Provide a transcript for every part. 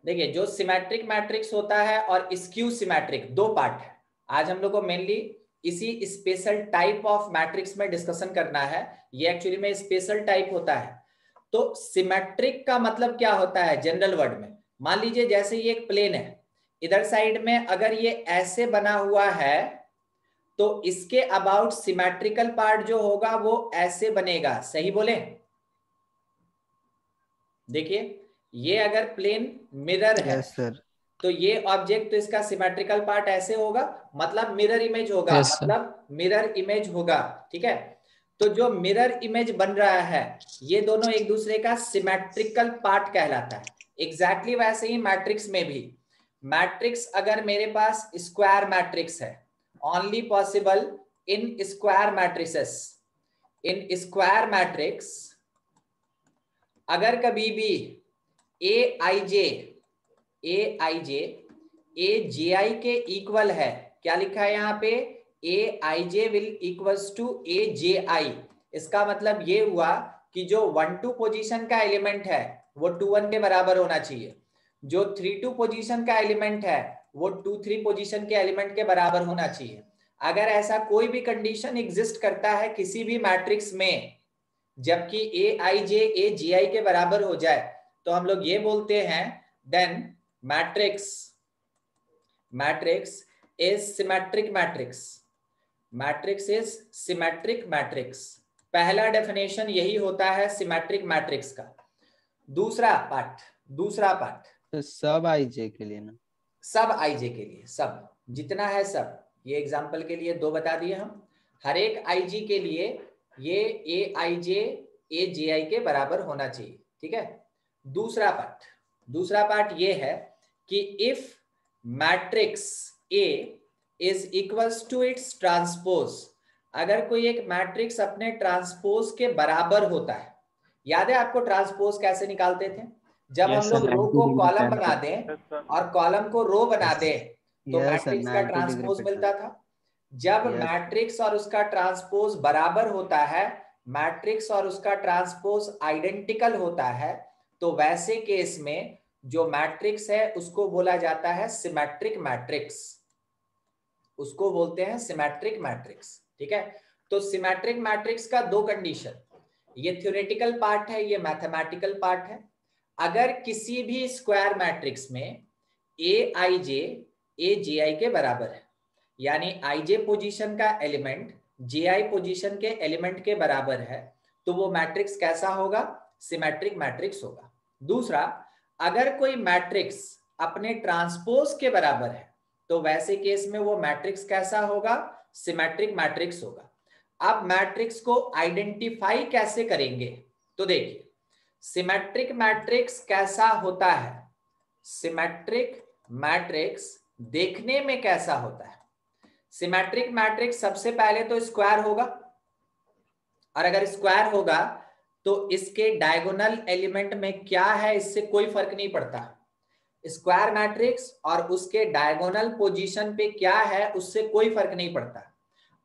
देखिए जो symmetric matrix होता है और स्क्यू सिमेट्रिक, दो पार्ट है। आज हम लोग को मेनली इसी स्पेशल टाइप ऑफ मैट्रिक्स में डिस्कशन करना है। ये एक्चुअली में स्पेशल टाइप होता है। तो सिमेट्रिक का मतलब क्या होता है जनरल वर्ड में? मान लीजिए जैसे ये एक प्लेन है, इधर साइड में अगर ये ऐसे बना हुआ है तो इसके अबाउट सिमेट्रिकल पार्ट जो होगा वो ऐसे बनेगा, सही बोले? देखिए ये अगर प्लेन मिरर है तो ये ऑब्जेक्ट, तो इसका सिमेट्रिकल पार्ट ऐसे होगा, मतलब मिरर इमेज होगा, मतलब मिरर इमेज होगा। ठीक है, तो जो मिरर इमेज बन रहा है ये दोनों एक दूसरे का सिमेट्रिकल पार्ट कहलाता है। एग्जैक्टली वैसे ही मैट्रिक्स में भी, मैट्रिक्स अगर मेरे पास स्क्वायर मैट्रिक्स है, only possible in square matrices, in square matrix अगर कभी भी ए आई जे के इक्वल है, क्या लिखा है यहाँ पे? ए I J will equals to A J आई। इसका मतलब ये हुआ कि जो 1-2 पोजीशन का एलिमेंट है वो 2-1 के बराबर होना चाहिए, जो 3-2 पोजीशन का एलिमेंट है वो 2-3 पोजीशन के एलिमेंट के बराबर होना चाहिए। अगर ऐसा कोई भी कंडीशन एग्जिस्ट करता है किसी भी मैट्रिक्स में, जबकि ए आई जे ए जी आई के बराबर हो जाए, तो हम लोग ये बोलते हैं then matrix is symmetric matrix. Matrix is symmetric matrix. पहला डेफिनेशन यही होता है सिमेट्रिक मैट्रिक्स का। दूसरा पार्ट तो सब आईजे के लिए ना, सब आईजे के लिए, सब जितना है सब। ये एग्जांपल के लिए 2 बता दिए हम। हर एक आईजी के लिए ये ए आई जे ए जे आई के बराबर होना चाहिए। ठीक है, दूसरा पार्ट ये है कि if matrix A is equals to its transpose, अगर कोई एक मैट्रिक्स अपने ट्रांसपोज के बराबर होता है। याद है आपको ट्रांसपोज कैसे निकालते थे? जब हम लोग रो को कॉलम बना दें और कॉलम को रो बना दें तो मैट्रिक्स का ट्रांसपोज मिलता था। जब मैट्रिक्स और उसका ट्रांसपोज बराबर होता है, मैट्रिक्स और उसका ट्रांसपोज आइडेंटिकल होता है, तो वैसे केस में जो मैट्रिक्स है उसको बोला जाता है सिमेट्रिक मैट्रिक्स, उसको बोलते हैं सिमेट्रिक मैट्रिक्स। ठीक है, तो सिमेट्रिक मैट्रिक्स का 2 कंडीशन, ये थ्योरेटिकल पार्ट है, ये मैथमेटिकल पार्ट है। अगर किसी भी स्क्वायर मैट्रिक्स में ए आई जे ए जे आई के बराबर है, यानी आई जे पोजीशन का एलिमेंट जे आई पोजीशन के एलिमेंट के बराबर है, तो वो मैट्रिक्स कैसा होगा? सिमेट्रिक मैट्रिक्स होगा। दूसरा, अगर कोई मैट्रिक्स अपने ट्रांसपोज के बराबर है तो वैसे केस में वो मैट्रिक्स कैसा होगा? सिमेट्रिक मैट्रिक्स होगा। अब मैट्रिक्स को आइडेंटिफाई कैसे करेंगे? तो देखिए सिमेट्रिक मैट्रिक्स कैसा होता है, सिमेट्रिक मैट्रिक्स देखने में कैसा होता है? सिमेट्रिक मैट्रिक्स सबसे पहले तो स्क्वायर होगा, और अगर स्क्वायर होगा तो इसके डायगोनल एलिमेंट में क्या है इससे कोई फर्क नहीं पड़ता। स्क्वायर मैट्रिक्स और उसके डायगोनल पोजीशन पे क्या है उससे कोई फर्क नहीं पड़ता।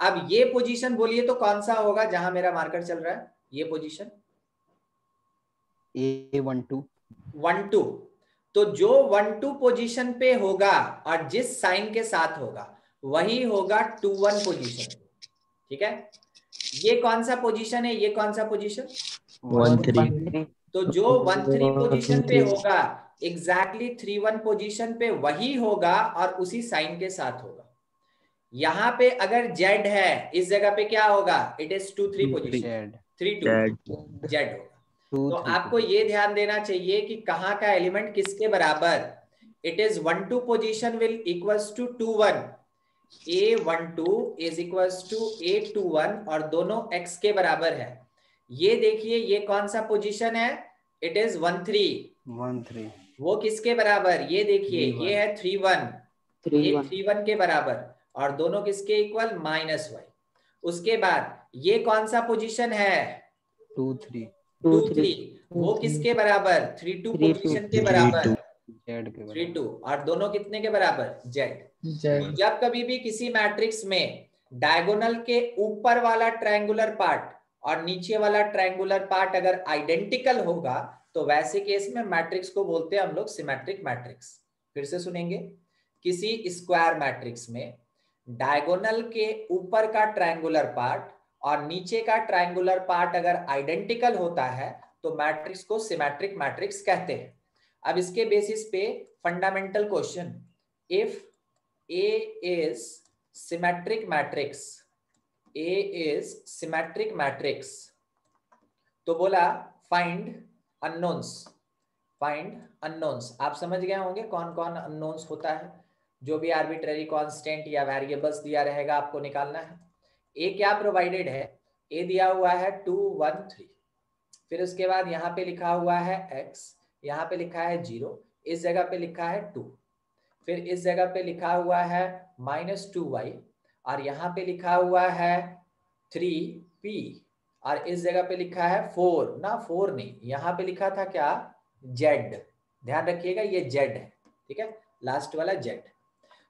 अब ये पोजीशन बोलिए तो कौन सा होगा जहां मेरा मार्कर चल रहा है? ये पोजीशन A12 तो जो 1-2 पोजीशन पे होगा और जिस साइन के साथ होगा वही होगा 2-1 पोजीशन। ठीक है, ये कौन सा पोजीशन है? ये कौन सा पोजीशन? 1-3। तो जो 1-3 पोजीशन पे होगा एग्जैक्टली 3-1 पोजीशन पे वही होगा और उसी साइन के साथ होगा। यहां पे अगर जेड है इस जगह पे क्या होगा? इट इज 2-3 पोजीशन, 3-2 जेड होगा। तो आपको ये ध्यान देना चाहिए कि कहां का एलिमेंट किसके बराबर। It is 1-2 position will equals to 2-1, A12 is equals to A21 और दोनों x के बराबर है। ये देखिए ये कौन सा पोजीशन है? It is 1-3। वो किसके बराबर? ये देखिए ये है 3-1, ये 3-1 के बराबर और दोनों किसके इक्वल? -y। उसके बाद ये कौन सा पोजीशन है? 2-3। वो किसके बराबर? 3-2 पोजीशन के बराबर, 3-2 और दोनों कितने के बराबर? जेड। तो जब कभी भी किसी मैट्रिक्स में डायगोनल के ऊपर वाला ट्रायंगुलर पार्ट और नीचे वाला ट्रायंगुलर पार्ट अगर आइडेंटिकल होगा तो वैसे केस में मैट्रिक्स को बोलते हैं हम लोग सिमेट्रिक मैट्रिक्स। फिर से सुनेंगे, किसी स्क्वायर मैट्रिक्स में डायगोनल के ऊपर का ट्रायंगुलर पार्ट और नीचे का ट्रायंगुलर पार्ट अगर आइडेंटिकल होता है तो मैट्रिक्स को सिमेट्रिक मैट्रिक्स कहते हैं। अब इसके बेसिस पे fundamental question, if A is symmetric matrix, A is symmetric matrix, तो बोला फाइंड अननोन्स, फाइंड अननोन्स। आप समझ गए होंगे कौन कौन अननोन्स होता है, जो भी आर्बिट्ररी कांस्टेंट या वेरिएबल्स दिया रहेगा आपको निकालना है। ए क्या प्रोवाइडेड है, ए दिया हुआ है 2 1 3, फिर उसके बाद यहाँ पे लिखा हुआ है x, यहाँ पे लिखा है 0, इस जगह पे लिखा है 2, फिर इस जगह पे लिखा हुआ है -2y, और यहाँ पे लिखा हुआ है 3p, और इस जगह पे लिखा है 4 ना, 4 नहीं, यहाँ पे लिखा था क्या, z। ध्यान रखिएगा ये z है, ठीक है, लास्ट वाला z।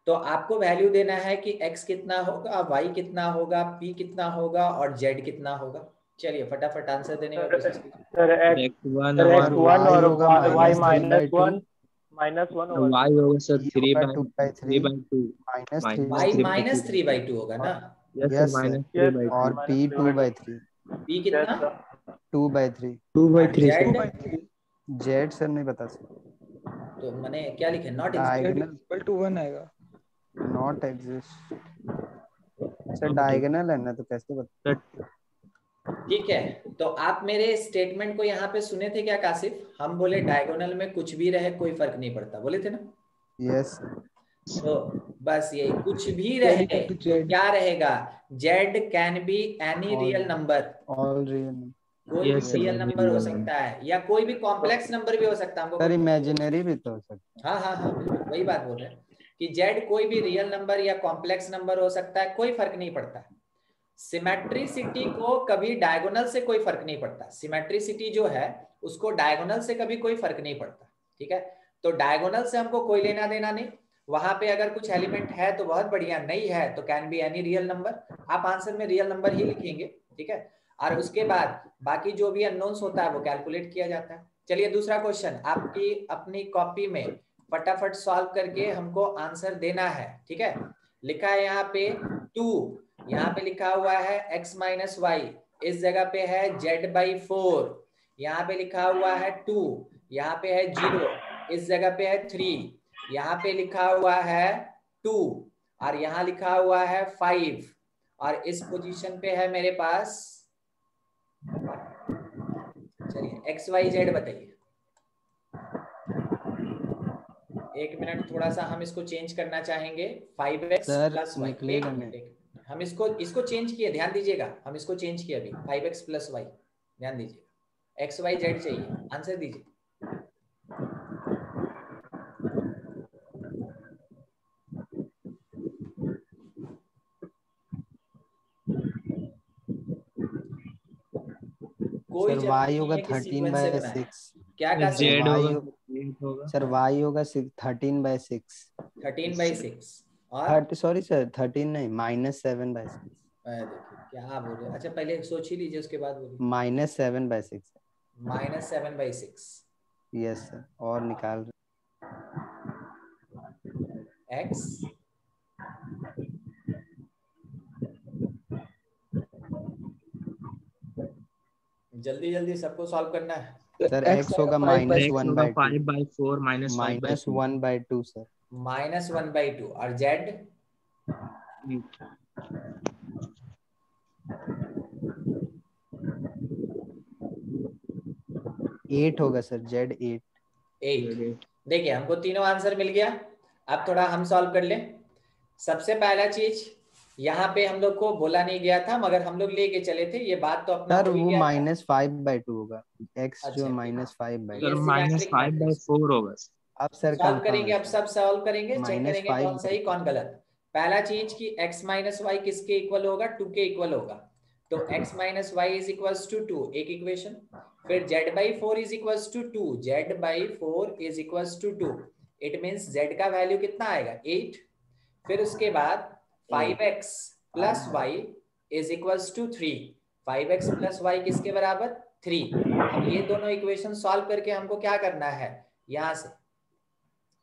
तो आपको वैल्यू देना है कि x कितना होगा, y कितना होगा, p कितना होगा और z कितना होगा। चलिए फटाफट आंसर देने का कोशिश कीजिए। सर x1 और y -1 और y होगा सर 3/2 y -3/2 होगा ना, यस सर और p 2/3, p कितना 2/3, 2/3 z सर नहीं बता सकते, तो मैंने क्या लिखे, नॉट डायगोनल इक्वल टू 1 आएगा, नॉट एग्जिस्ट सर, डायगोनल है ना तो कैसे बता। ठीक है। तो आप मेरे स्टेटमेंट को यहाँ पे सुने थे क्या काशिफ, हम बोले डायगोनल में कुछ भी रहे कोई फर्क नहीं पड़ता, बोले थे ना। यस तो बस ये कुछ भी रहे तो क्या रहेगा, z can be any real number, all real, कोई भी रियल नंबर हो सकता है या कोई भी कॉम्प्लेक्स नंबर भी हो सकता है। सर इमेजिनरी भी तो हो सकता है। हाँ, वही बात बोल रहे हैं कि z कोई भी रियल नंबर या कॉम्प्लेक्स नंबर हो सकता है, कोई फर्क नहीं पड़ता। सिमेट्रिसिटी को कभी डायगोनल से कोई फर्क नहीं पड़ता, सिमेट्रिसिटी जो है उसको डायगोनल से कभी कोई फर्क नहीं पड़ता, ठीक है। तो डायगोनल से हमको कोई लेना देना नहीं, वहां पे अगर कुछ एलिमेंट है तो बहुत बढ़िया, नहीं है तो can be any real number, आप आंसर में रियल नंबर ही लिखेंगे, ठीक है। और उसके बाद बाकी जो भी अननोन्स होता है वो कैलकुलेट किया जाता है। चलिए दूसरा क्वेश्चन, आपकी अपनी कॉपी में फटाफट सॉल्व करके हमको आंसर देना है, ठीक है। लिखा है यहाँ पे 2, यहाँ पे लिखा हुआ है x - y, इस जगह पे है z/4, यहाँ पे लिखा हुआ है 2, यहाँ पे है 0, इस जगह पे है 3, यहाँ पे लिखा हुआ है 2, और यहाँ लिखा हुआ है 5, और इस पोजीशन पे है मेरे पास, चलिए x y z बताइए। एक मिनट, थोड़ा सा हम इसको चेंज करना चाहेंगे, 5x + y, हम इसको चेंज किए, ध्यान दीजिएगा, हम इसको चेंज किए अभी, 5x + y, ध्यान दीजिएगा, x y z चाहिए, आंसर दीजिए। कोई y होगा 13/6, क्या का z होगा सर y होगा 13/6, 13/6, और सॉरी सर 13 नहीं, -7/6, देखिए क्या बोल रहे हैं, अच्छा पहले सोच ही लीजिए उसके बाद बोलिए। -7/6, -7/6, यस सर, और निकाल x जल्दी जल्दी सबको सॉल्व करना है। सर x होगा -1/2, -5/4 -1/2 सर, -1/2, और z 8 होगा सर, z 8। देखिए हमको तीनों आंसर मिल गया। अब थोड़ा हम सॉल्व कर लें। सबसे पहला चीज यहाँ पे हम लोग को बोला नहीं गया था, मगर हम लोग लेके चले थे, ये बात तो अपना सर, हो ही वो गया था। -5/2 होगा, x जो अच्छा, -5/2, -5/4 होगा। अब सर सॉल्व करेंगे, अब सब सॉल्व करेंगे, चेक करेंगे कौन -5/2 सही कौन गलत। पहला चीज कि x - y किसके इक्वल होगा, 2 के इक्वल होगा, तो x - y = 2, एक इक्वेशन। फिर z/4 = 2, z/4 = 2, it means z का वैल्यू कितना आएगा, 8। फिर उसके बाद 5x + y = 3, 5x + y किसके बराबर, 3। अब ये दोनों इक्वेशन सॉल्व करके हमको क्या करना है, यहाँ से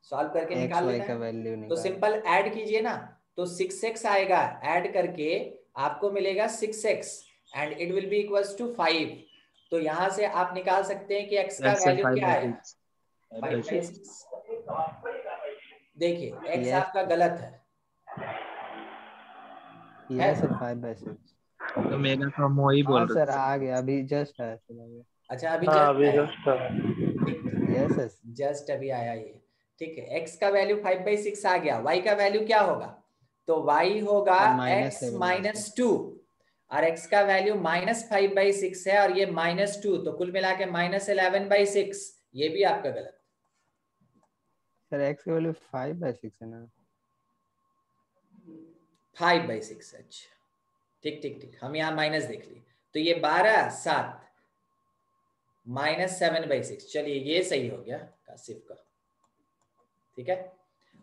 सॉल्व करके निकाल लेना का है। वैल्यू तो निकाल। सिंपल ऐड कीजिए ना, तो 6x आएगा, ऐड करके आपको मिलेगा 6x and it will be equals to 5। तो यहाँ से आप निकाल सकते हैं कि x का वैल्यू क्या है, 5/6। देखिए x Yes. आपका गलत है। Yes sir 5/6। तो मेरा तो हम वही हाँ बोल रहे सर आ गया, अभी जस्ट आया सर, आ गया। अच्छा अभी हाँ, अभी जस्ट जस्ट ठीक, यस सर। जस्ट अभी आया ये, ठीक है। x का वैल्यू 5/6 आ गया, y का वैल्यू क्या होगा, तो y होगा x माइनस 2 और x का वैल्यू -5/6 है और ये -2, तो कुल मिला के -11/6। ये भी आपका गलत सर x की वैल्यू 5/6 है ना। 5/6। अच्छा ठीक ठीक ठीक, हम यहाँ माइनस देख लिए, तो ये 12 7 -7/6। चलिए ये सही हो गया कासिफ का, ठीक है।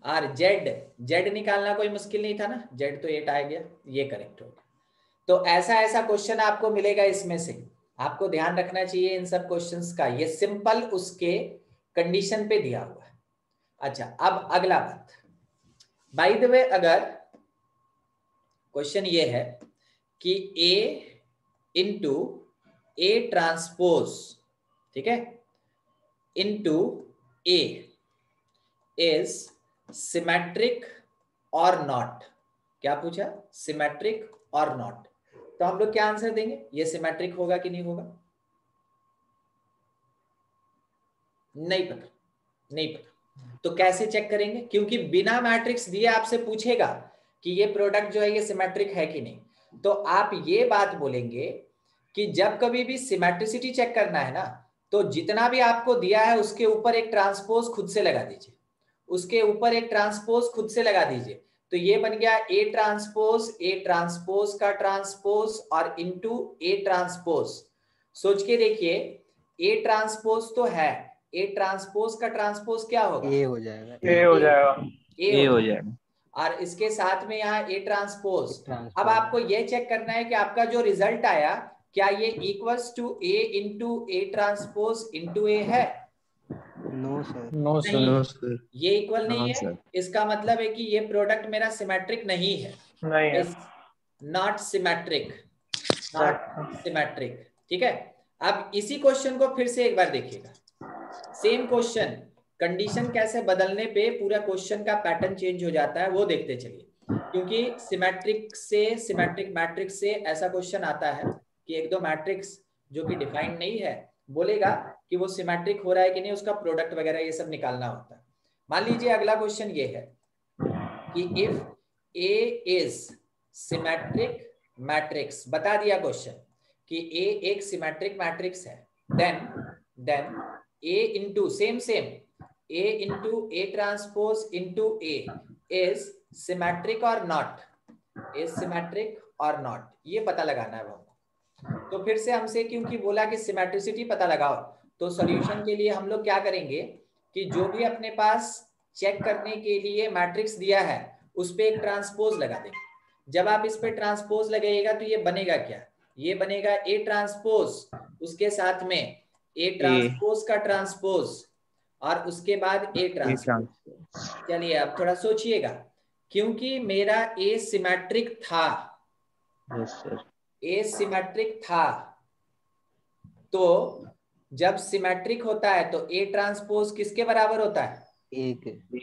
और जेड निकालना कोई मुश्किल नहीं था ना, जेड तो 8 आ गया, ये करेक्ट हो गया। तो ऐसा ऐसा क्वेश्चन आपको मिलेगा इसमें से, आपको ध्यान रखना चाहिए इन सब क्वेश्चंस का, ये सिंपल उसके कंडीशन पे दिया हुआ है। अच्छा अब अगला बात, बाय द वे अगर क्वेश्चन ये है कि A इंटू A ट्रांसपोज, ठीक है, इंटू A इज सिमेट्रिक और नॉट, क्या पूछा, सिमेट्रिक और नॉट, तो हम लोग क्या आंसर देंगे, ये सिमेट्रिक होगा कि नहीं होगा, नहीं पता, नहीं पता। तो कैसे चेक करेंगे, क्योंकि बिना मैट्रिक्स दिए आपसे पूछेगा कि ये प्रोडक्ट जो है ये सिमेट्रिक है कि नहीं, तो आप ये बात बोलेंगे कि जब कभी भी सिमेट्रिसिटी चेक करना है ना, तो जितना भी आपको दिया है उसके ऊपर एक ट्रांसपोज खुद से लगा दीजिए, उसके ऊपर एक ट्रांसपोज खुद से लगा दीजिए। तो ये बन गया ए ट्रांसपोज का ट्रांसपोज और इनटू ए ट्रांसपोज। सोच के देखिए, ए ट्रांसपोज तो है, ए ट्रांसपोज का ट्रांसपोज क्या होगा, ए हो जाएगा, ए हो जाएगा। ए हो जाएगा। और इसके साथ में यहाँ ए ट्रांसपोज। ट्रांसपोज। अब आपको ये चेक करना है कि आपका जो रिजल्ट आया क्या ये equals to A into A transpose into A है, नो सर। नो सर, ये इक्वल नहीं है, इसका मतलब है कि ये प्रोडक्ट मेरा सिमेट्रिक नहीं है, नहीं है। नॉट सिमेट्रिक, नॉट सिमेट्रिक, ठीक है। अब इसी क्वेश्चन को फिर से एक बार देखिएगा, सेम क्वेश्चन, कंडीशन कैसे बदलने पे पूरा क्वेश्चन का पैटर्न चेंज हो जाता है वो देखते चलिए, क्योंकि सिमेट्रिक से सिमेट्रिक मैट्रिक्स से ऐसा क्वेश्चन आता है कि एक दो मैट्रिक्स जो कि डिफाइंड नहीं है बोलेगा कि वो सिमेट्रिक हो रहा है कि नहीं, उसका प्रोडक्ट वगैरह ये सब निकालना होता है। मान लीजिए अगला क्वेश्चन ये है कि if A is symmetric matrix, बता दिया क्वेश्चन कि ए एक सिमेट्रिक मैट्रिक्स है, then A into same A into A transpose into A is symmetric और नॉट, इज सिमेट्रिक और नॉट, ये पता लगाना है हमको। तो फिर से हमसे क्योंकि बोला कि सिमेट्रिसिटी पता लगाओ, तो सॉल्यूशन के लिए हम लोग क्या करेंगे कि जो भी अपने पास चेक करने के लिए मैट्रिक्स दिया है उस पर एक ट्रांसपोज लगा देंगे। जब आप इस पे ट्रांसपोज लगाइएगा तो ये बनेगा क्या, ये बनेगा ए ट्रांसपोज, उसके साथ में ए ट्रांसपोज का ट्रांसपोज और उसके बाद ए ट्रांसपोज। चलिए अब थोड़ा सोचिएगा, क्योंकि मेरा ए सिमेट्रिक था, ए सिमेट्रिक था, तो जब सिमेट्रिक होता है तो ए ट्रांसपोज किसके बराबर होता है, ए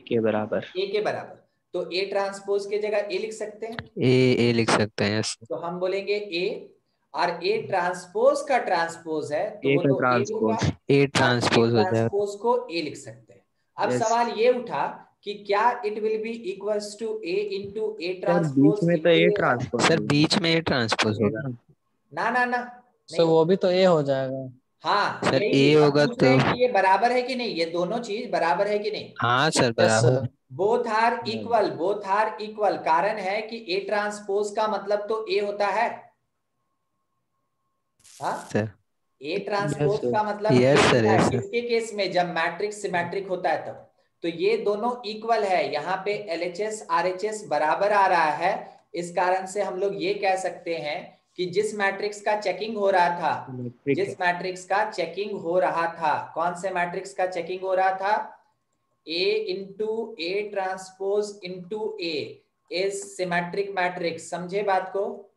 के बराबर, ए के बराबर। तो ए ट्रांसपोज की जगह ए लिख सकते हैं, ए लिख सकते हैं। तो हम बोलेंगे ए, और ए ट्रांसपोज का ट्रांसपोज है तो वो तो ए होगा, ए ट्रांसपोज हो जाएगा। ट्रांसपोज को ए लिख सकते हैं। अब सवाल ये उठा कि क्या it will be equals to A into A transpose, बीच में तो ए ट्रांसपोज, सर बीच में ए ट्रांसपोज होगा ना ना ना सर वो भी तो ए हो जाएगा। हाँ सर ए होगा तो ये बराबर है कि नहीं, ये दोनों चीज बराबर है कि नहीं, हाँ सर बराबर, both are equal, both are equal. कारण है कि ए ट्रांसपोज का मतलब तो ए होता है, हाँ सर ए ट्रांसपोज का मतलब यस A सर, होता है। Yes sir. किसके केस में, जब मैट्रिक्स सिमेट्रिक होता है तब। तो ये दोनों इक्वल है, यहाँ पे LHS RHS बराबर आ रहा है, इस कारण से हम लोग ये कह सकते हैं कि जिस मैट्रिक्स का चेकिंग हो रहा था, जिस मैट्रिक्स का चेकिंग हो रहा था, कौन से मैट्रिक्स का चेकिंग हो रहा था? A into A transpose into A is symmetric matrix. समझे बात को?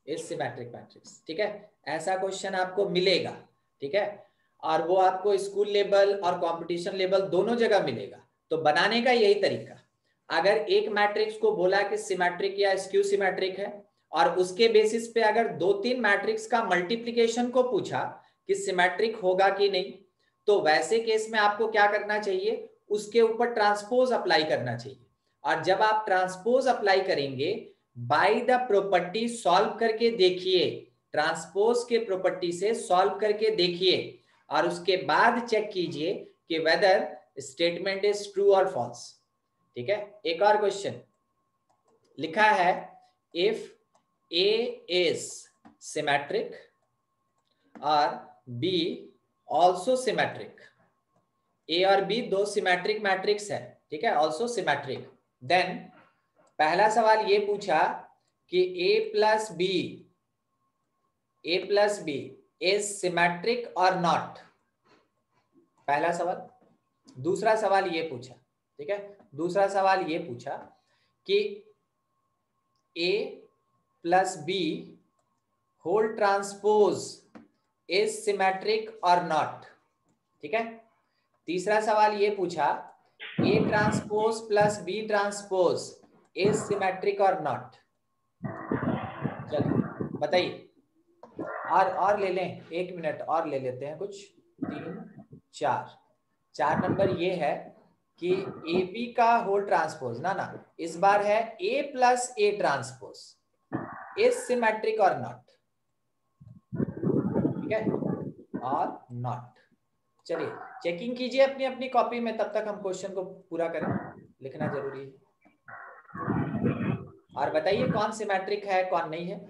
Is symmetric matrix. ठीक है, ऐसा क्वेश्चन आपको मिलेगा। ठीक है, और वो आपको स्कूल लेवल और कंपटीशन लेवल दोनों जगह मिलेगा। तो बनाने का यही तरीका, अगर एक मैट्रिक्स को बोला कि सिमेट्रिक या स्क्यू सिमेट्रिक है, और उसके बेसिस पे अगर 2-3 मैट्रिक्स का मल्टीप्लिकेशन को पूछा कि सिमेट्रिक होगा कि नहीं, तो वैसे केस में आपको क्या करना चाहिए? उसके ऊपर ट्रांसपोज अप्लाई करना चाहिए। और जब आप ट्रांसपोज अप्लाई करेंगे, बाय द प्रॉपर्टी सॉल्व करके देखिए, ट्रांसपोज के प्रॉपर्टी से सॉल्व करके देखिए, और उसके बाद चेक कीजिए कि वेदर स्टेटमेंट इज ट्रू और फॉल्स। ठीक है, एक और क्वेश्चन लिखा है, इफ A is symmetric और B also symmetric, A और B दो सिमेट्रिक मैट्रिक्स है, ठीक है, also symmetric, then पहला सवाल ये पूछा कि A plus B is symmetric or not, पहला सवाल। दूसरा सवाल ये पूछा, ठीक है, दूसरा सवाल ये पूछा कि A plus B whole transpose is symmetric or not, ठीक है। तीसरा सवाल ये पूछा A transpose plus B transpose is symmetric or not। चलिए बताइए, और ले लें, 1 मिनट और ले लेते हैं कुछ। 3 4 नंबर ये है कि ए बी का होल ट्रांसपोज ना इस बार है A plus A transpose is symmetric और नॉट, ठीक है, और नॉट। चलिए चेकिंग कीजिए अपनी अपनी कॉपी में, तब तक हम क्वेश्चन को पूरा करें, लिखना जरूरी है। और बताइए कौन सिमेट्रिक है कौन नहीं है,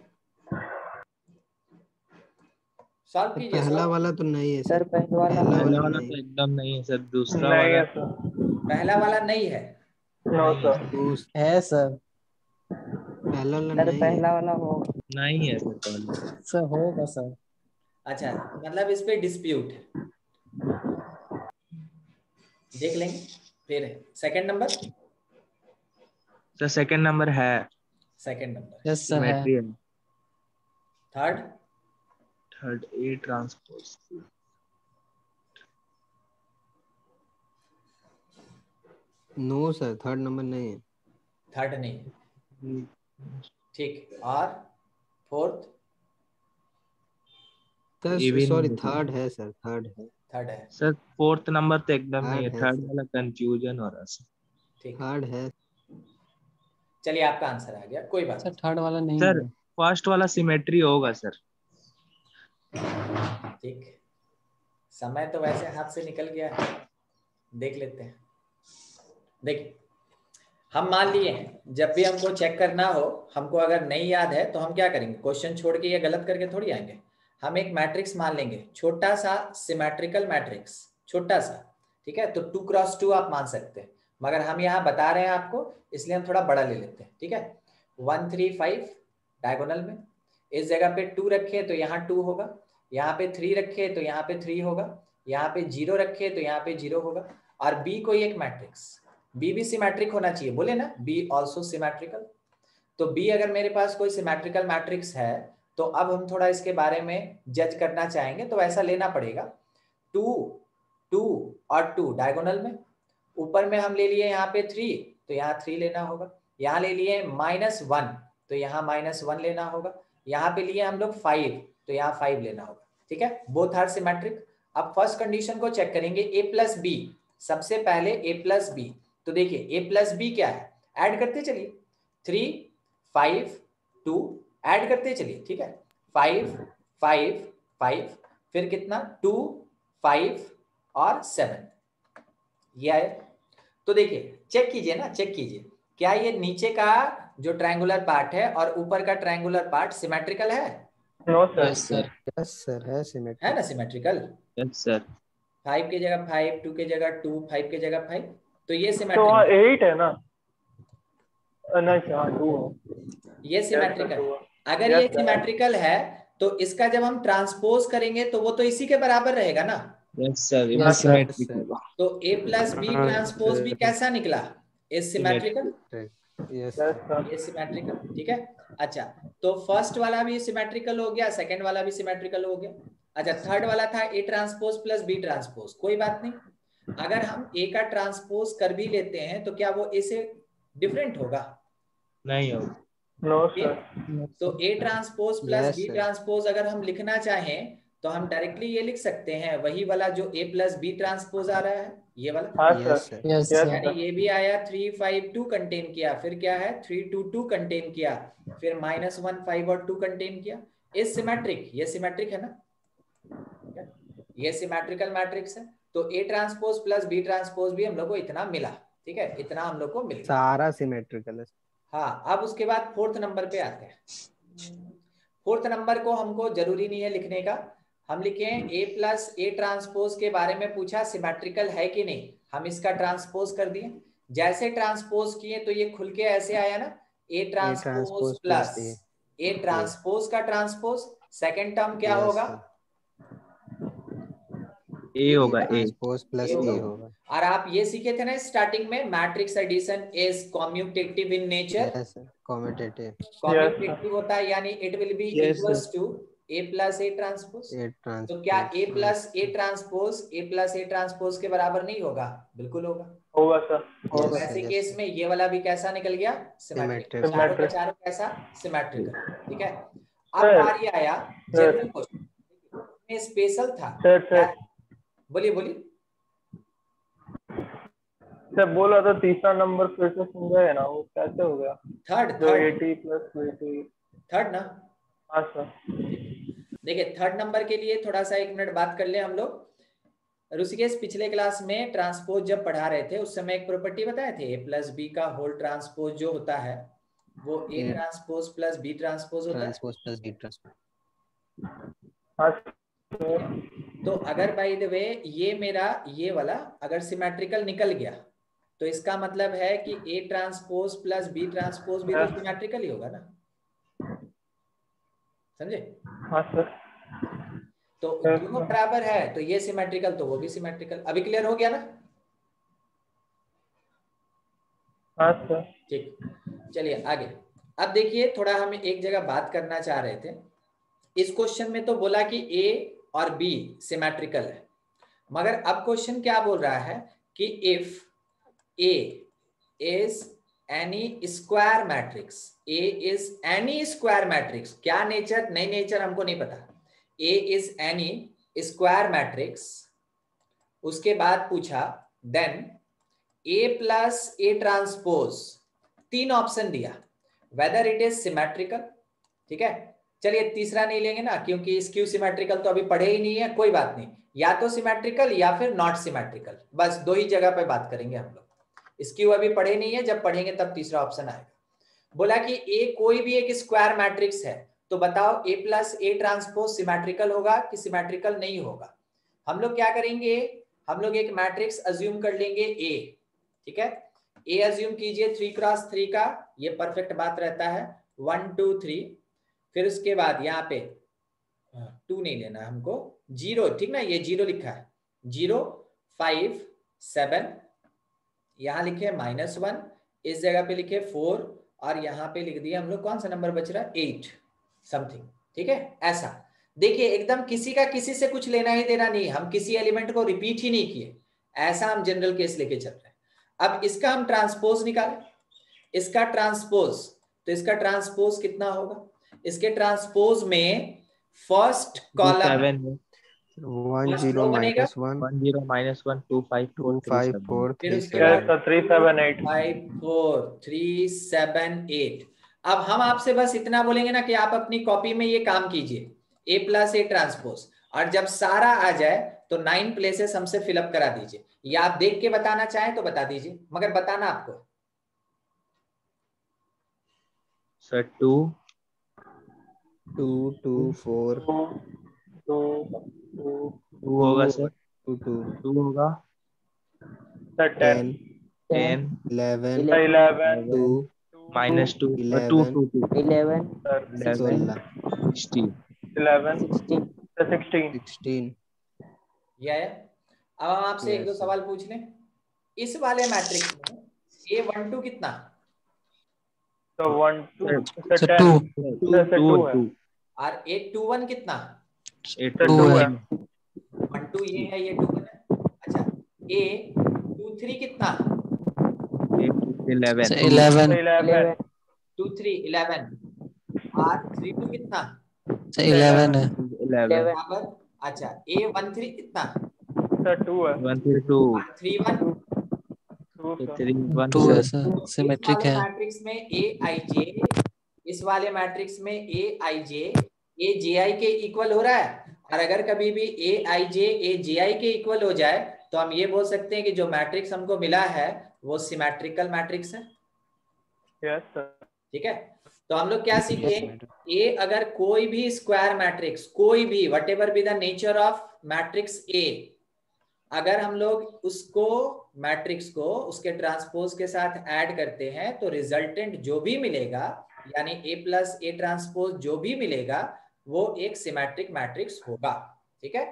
सॉल्व कीजिए। पहला वाला तो नहीं है सर, पहला वाला तो एकदम नहीं है सर, दूसरा वाला पहला वाला नहीं है। है सर, पहला वाला सर नहीं पहला है। वाला हो नहीं है सर, पहला सर, होगा सर। अच्छा, मतलब इस पे डिस्प्यूट है, देख लेंगे फिर। Second number, sir second number है, सेकंड नंबर। यस सर है। सिमेट्री है। Third A transpose, no sir, third number नहीं है। थर्ड नहीं है, ठीक। और फोर्थ, सॉरी थर्ड है सर, थर्ड है। थर्ड है, सर फोर्थ नंबर तो एकदम नहीं है, थर्ड है थर्ड सर। वाला कंफ्यूजन हो रहा है सर। ठीक, थर्ड है। चलिए आपका आंसर आ गया, कोई बात सर थर्ड वाला नहीं सर है। फर्स्ट वाला सिमेट्री होगा सर। नहीं। ठीक, समय तो वैसे हाथ से निकल गया है, देख लेते हैं। देखिए, हम मान लिए हैं जब भी हमको चेक करना हो, हमको अगर नहीं याद है तो हम क्या करेंगे, क्वेश्चन छोड़ के या गलत करके थोड़ी आएंगे। हम एक मैट्रिक्स मान लेंगे, छोटा सा सिमेट्रिकल मैट्रिक्स, छोटा सा, ठीक है। तो 2x2 आप मान सकते हैं, मगर हम यहाँ बता रहे हैं आपको, इसलिए हम थोड़ा बड़ा ले लेते हैं, ठीक है। 1 3 5 डायगोनल में, इस जगह पे 2 रखे तो यहाँ 2 होगा, यहाँ पे 3 रखे तो यहाँ पे 3 होगा, यहाँ पे 0 रखे तो यहाँ पे 0 होगा। और बी कोई एक मैट्रिक्स, बी भी सिमेट्रिक होना चाहिए, बोले ना, बी ऑल्सो सिमेट्रिकल। तो बी अगर मेरे पास कोई सिमेट्रिकल मैट्रिक्स है, तो अब हम थोड़ा इसके बारे में जज करना चाहेंगे, तो ऐसा लेना पड़ेगा 2 2 और 2 डायगोनल में, ऊपर में हम ले लिए यहाँ पे 3 तो यहाँ 3 लेना होगा, यहाँ ले लिए -1 तो यहाँ -1 लेना होगा, यहाँ पे लिए हम लोग 5 तो यहाँ 5 लेना होगा, ठीक है। Both are symmetric. अब फर्स्ट कंडीशन को चेक करेंगे, ए प्लस बी, सबसे पहले ए प्लस बी। तो देखिए ए प्लस बी क्या है, ऐड करते चलिए, 3 5 2 ऐड करते चलिए, ठीक है। 5 5 5 फिर कितना 2 5 और 7, ये आए। तो देखिए चेक कीजिए ना, चेक कीजिए, क्या ये नीचे का जो ट्रायंगुलर पार्ट है और ऊपर का ट्रायंगुलर पार्ट सिमेट्रिकल है? No sir. Yes sir, yes sir, है है सिमेट्रिक। ना सिमेट्रिकल। Yes sir. 5 की जगह 5, 2 की जगह 2, 5 की जगह 5, तो ये तो सिमेट्रिकल, 8 है ना, नहीं 2 ये सिमेट्रिकल, अगर ये सिमेट्रिकल है तो इसका जब हम ट्रांसपोज करेंगे तो वो तो इसी के बराबर रहेगा ना। यस सर, ये Yes, sir. सिमेट्रिक होगा। तो A प्लस बी ट्रांसपोज भी कैसा निकला? Is symmetrical. यस ये सिमेट्रिकल, ठीक है। अच्छा, तो फर्स्ट वाला भी सिमेट्रिकल हो गया, सेकंड वाला भी सिमेट्रिकल हो गया। अच्छा, थर्ड वाला था A transpose plus B transpose, कोई बात नहीं। अगर हम A का ट्रांसपोज कर भी लेते हैं तो क्या वो A से डिफरेंट होगा? नहीं होगा। No sir. तो A transpose plus Yes, B sir. Transpose अगर हम लिखना चाहें तो हम डायरेक्टली ये लिख सकते हैं, वही वाला जो A प्लस बी ट्रांसपोज आ रहा है, ये वाला। हाँ yes sir. Sir Yes, Yes, sir. यानी ये भी आया 352 कंटेन किया, फिर क्या है 322 कंटेन किया, फिर -1 5 और 2 कंटेन किया। इस सिमेट्रिक, ये सिमेट्रिक है ना, ये सिमेट्रिकल मैट्रिक्स है। तो A transpose plus B transpose भी हम लोग को इतना मिला, ठीक है, इतना हम लोग को मिल गया। सारा सिमेट्रिकल है। हाँ, अब उसके बाद फोर्थ नंबर पे आते हैं। फोर्थ नंबर को हमको जरूरी नहीं है लिखने का, हम लिखे A प्लस ए ट्रांसपोज के बारे में पूछा सिमेट्रिकल है कि नहीं, हम इसका ट्रांसपोज कर दिए। जैसे ट्रांसपोज किए तो ये खुल के ऐसे आया ना, A transpose plus A transpose का ट्रांसपोज, सेकंड टर्म क्या होगा? ए होगा, ए ट्रांसपोज प्लस A ए होगा। होगा। और आप ये सीखे थे ना स्टार्टिंग में, matrix addition is commutative in nature. Yes sir, commutative commutative होता है यानी it will be Yes, equals to A plus A transpose. A तो क्या A transpose plus A transpose के बराबर नहीं होगा? बिल्कुल होगा। होगा सर। तो Yes, ऐसे sir, केस yes, में ये वाला भी कैसा निकल गया? सिमेट्रिक। Symmetric. चारों का चारों कैसा? सिमेट्रिकल, ठीक है। अब बारी आया जनरल क्वेश्चन में, स्पेशल था। सर बोलिए बोलिए। सर बोला था तीसरा नंबर फिर से समझाए ना, वो कैसे हो गया? थर्ड जो थर्ड 80 प्लस 20। थर्ड ना, हाँ सर। देखिए थर्ड नंबर के लिए थोड़ा सा 1 मिनट बात कर ले हम लोग। ऋषिकेश पिछले क्लास में ट्रांसपोज जब पढ़ा रहे थे उस समय एक प्रॉपर्टी बताए थे, A प्लस बी का होल ट्रांसपोज जो होता है वो A transpose plus B transpose होता है। Transpose plus B transpose. हाँ तो अगर बाय द वे ये मेरा ये वाला अगर सिमेट्रिकल निकल गया तो इसका मतलब है कि A transpose plus B transpose भी तो सिमेट्रिकल ही होगा ना, समझे? हाँ सर। तो दोनों बराबर है तो ये सिमेट्रिकल तो वो भी सिमेट्रिकल। अभी क्लियर हो गया ना? हाँ सर। ठीक, चलिए आगे। अब देखिए थोड़ा हम एक जगह बात करना चाह रहे थे। इस क्वेश्चन में तो बोला कि A और B सिमेट्रिकल है, मगर अब क्वेश्चन क्या बोल रहा है कि if A is any square matrix, A is any square matrix, क्या नेचर? नहीं, नेचर हमको नहीं पता। A is any square matrix, उसके बाद पूछा then A plus A transpose, 3 option दिया, whether it is symmetrical, ठीक है। चलिए तीसरा नहीं लेंगे ना क्योंकि स्क्यू सिमेट्रिकल तो अभी पढ़े ही नहीं है, कोई बात नहीं, या तो सिमेट्रिकल या फिर नॉट सिमेट्रिकल, बस 2 ही जगह पे बात करेंगे हम लोग। स्क्यू अभी पढ़े नहीं है, जब पढ़ेंगे तब तीसरा ऑप्शन आएगा। बोला कि A कोई भी एक स्क्वायर मैट्रिक्स है तो बताओ A plus A transpose symmetrical होगा कि सिमेट्रिकल नहीं होगा। हम लोग क्या करेंगे, हम लोग एक मैट्रिक्स अज्यूम कर लेंगे A, ठीक है। A अज्यूम कीजिए 3x3 का, ये परफेक्ट बात रहता है, 1 2 3, फिर उसके बाद यहाँ पे 2 नहीं लेना हमको, 0, ठीक ना, ये 0 लिखा है, 0 5 7, यहाँ लिखे -1, इस जगह पे लिखे 4 और यहाँ पे लिख दिया हम लोग कौन सा नंबर बच रहा है 8 समथिंग, ठीक है। ऐसा देखिए एकदम किसी का किसी से कुछ लेना ही देना नहीं, हम किसी एलिमेंट को रिपीट ही नहीं किए, ऐसा हम जनरल केस लेके चल रहे हैं। अब इसका हम ट्रांसपोज निकालें, इसका ट्रांसपोज, तो इसका ट्रांसपोज कितना होगा? इसके ट्रांसपोज में फर्स्ट कॉलम 1 0 बनेगा, -1 1 0 -1 2 5 4 2 5 3 4 फिर 3 उसके 7 बाद 3 7 8। 5 4 3 7 8। अब हम आपसे बस इतना बोलेंगे ना कि आप अपनी कॉपी में ये काम कीजिए, A प्लस ए ट्रांसपोज, और जब सारा आ जाए तो 9 प्लेसेस हमसे फिलअप करा दीजिए, या आप देख के बताना चाहें तो बता दीजिए, मगर बताना आपको। सर 2 2 2 4 2 होगा सर, 2 2 2 होगा, सर 10 10 10 11 11 2 -2 2 11 2 2 11 11 16 11 16 16 16 ये आया। अब हम आपसे एक दो Yes, sir. सवाल पूछ लें। इस वाले मैट्रिक्स में A12 कितना? तो 1 2 सर 10 2 से 2 है। और A21 कितना? 8 से 2 2 है है। 12 ये है, ये 21 है। अच्छा, A23 कितना? 11 सर 11 11 23 11 और 32 कितना? सर 11 है 11 बराबर। अच्छा, A13 कितना? से 2 है। 1 2 और 31 2 से 3 1 2 है 4 सर इस सिमेट्रिक वाले है मैट्रिक्स में Aij, इस वाले मैट्रिक्स में Aij Aji के इक्वल हो रहा है। और अगर कभी भी Aij Aji के इक्वल हो जाए तो हम ये बोल सकते हैं कि जो मैट्रिक्स हमको मिला है वो सिमेट्रिकल मैट्रिक्स है। Yes sir. ठीक है, तो हम लोग क्या सीखे? ए अगर कोई भी स्क्वायर मैट्रिक्स, कोई भी what ever be the nature of matrix A, अगर हम लोग उसको मैट्रिक्स को उसके ट्रांसपोज के साथ ऐड करते हैं तो रिजल्टेंट जो भी मिलेगा, यानी ए प्लस ए ट्रांसपोज जो भी मिलेगा वो एक सिमेट्रिक मैट्रिक्स होगा। ठीक है,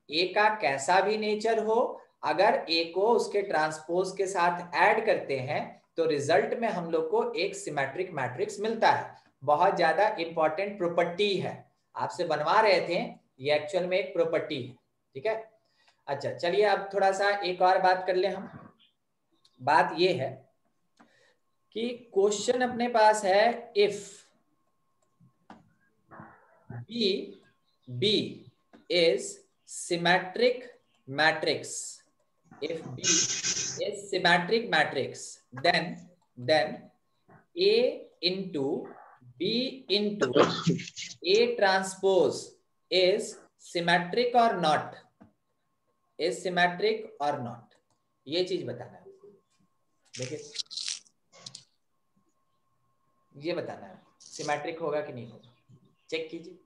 ए का कैसा भी नेचर हो, अगर ए को उसके ट्रांसपोज के साथ ऐड करते हैं तो रिजल्ट में हम लोग को एक सिमेट्रिक मैट्रिक्स मिलता है। बहुत ज्यादा इंपॉर्टेंट प्रॉपर्टी है, आपसे बनवा रहे थे, ये एक्चुअल में एक प्रॉपर्टी है। ठीक है, अच्छा चलिए अब थोड़ा सा एक और बात कर ले हम। बात ये है कि क्वेश्चन अपने पास है, if B is symmetric matrix, if B is symmetric matrix, then A into B into A transpose is symmetric or not, is symmetric or not, ये चीज बताना है। देखिए ये बताना है सिमेट्रिक होगा कि नहीं होगा, चेक कीजिए,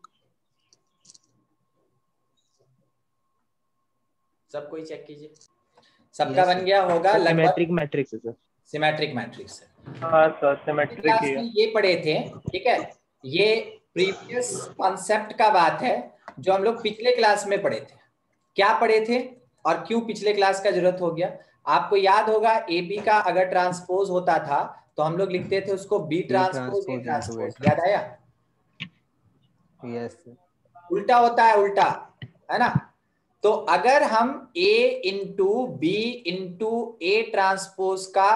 सब कोई चेक कीजिए। सबका बन गया होगा लगभग। सिमेट्रिक मैट्रिक्स है सर। सिमेट्रिक मैट्रिक्स है। हाँ सर सिमेट्रिक क्लास ही में है। ये पढ़े थे। ठीक है, ये प्रीवियस कॉन्सेप्ट का बात है जो हम लोग पिछले क्लास में पढ़े थे। क्या पढ़े थे और क्यों पिछले क्लास का जरूरत हो गया? आपको याद होगा ए बी का अगर ट्रांसपोज होता था तो हम लोग लिखते थे उसको बी ट्रांसपोज ए ट्रांसपोज, याद आया? Yes, sir. उल्टा होता है, उल्टा है ना। तो अगर हम A into B into A transpose का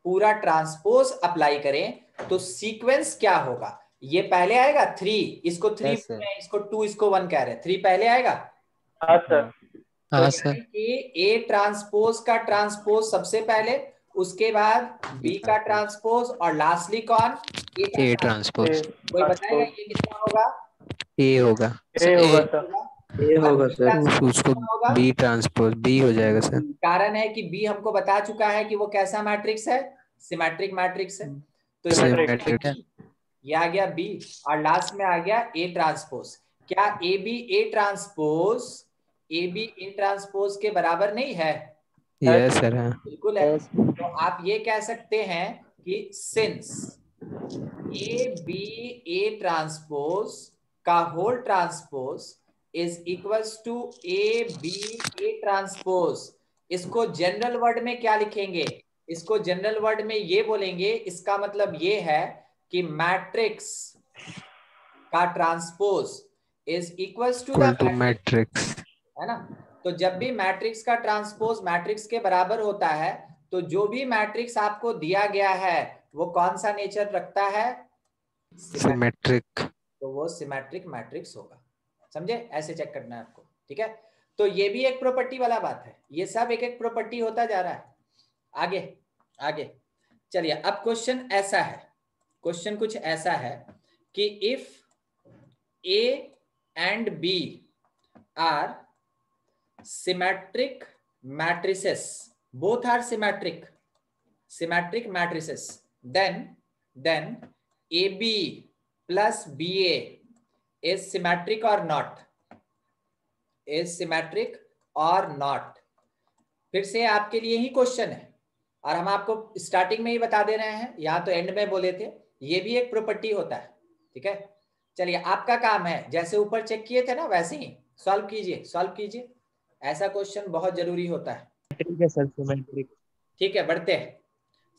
पूरा ट्रांसपोज अप्लाई करें तो सीक्वेंस क्या होगा? ये पहले आएगा 3, इसको 3 Yes, sir. इसको 2, इसको 1 कह रहे हैं, 3 पहले आएगा। हाँ सर। तो हाँ यानी सर कि ए ट्रांसपोज का ट्रांसपोज सबसे पहले, उसके बाद बी का ट्रांसपोज और लास्टली कौन? ए ट्रांसपोज कोई बताएगा ये कितना होगा? ए होगा ए होगा सर। ये होगा सर। उसको बी ट्रांसपोज बी हो जाएगा सर। कारण है कि बी हमको बता चुका है कि वो कैसा मैट्रिक्स है, सिमेट्रिक मैट्रिक्स है। तो सिमेट्रिक है। ये आ गया बी और लास्ट में आ गया ए ट्रांसपोज। क्या ए बी ए ट्रांसपोज के बराबर नहीं है? यस सर है। बिल्कुल है। तो आप ये कह सकते हैं कि since A B A transpose का whole transpose is equals to A B A transpose, इसको जनरल वर्ड में क्या लिखेंगे? इसको जनरल वर्ड में ये बोलेंगे, इसका मतलब ये है कि मैट्रिक्स का transpose is equals to the matrix, है ना। तो जब भी मैट्रिक्स का ट्रांसपोज मैट्रिक्स के बराबर होता है तो जो भी मैट्रिक्स आपको दिया गया है वो कौन सा नेचर रखता है? सिमेट्रिक। तो वो सिमेट्रिक मैट्रिक्स होगा। समझे? ऐसे चेक करना है आपको। ठीक है, तो ये भी एक प्रॉपर्टी वाला बात है, ये सब एक एक प्रॉपर्टी होता जा रहा है। आगे आगे चलिए, अब क्वेश्चन ऐसा है, क्वेश्चन कुछ ऐसा है कि if A and B are symmetric matrices, both are symmetric matrices, then AB plus BA is symmetric or not, is symmetric or not। फिर से आपके लिए ही क्वेश्चन है और हम आपको स्टार्टिंग में ही बता दे रहे हैं, यहां तो एंड में बोले थे, ये भी एक प्रॉपर्टी होता है, ठीक है। चलिए आपका काम है जैसे ऊपर चेक किए थे ना वैसे ही सॉल्व कीजिए, सॉल्व कीजिए। ऐसा क्वेश्चन बहुत जरूरी होता है। सिमेट्रिक है सर, सिमेट्रिक। ठीक है, बढ़ते हैं,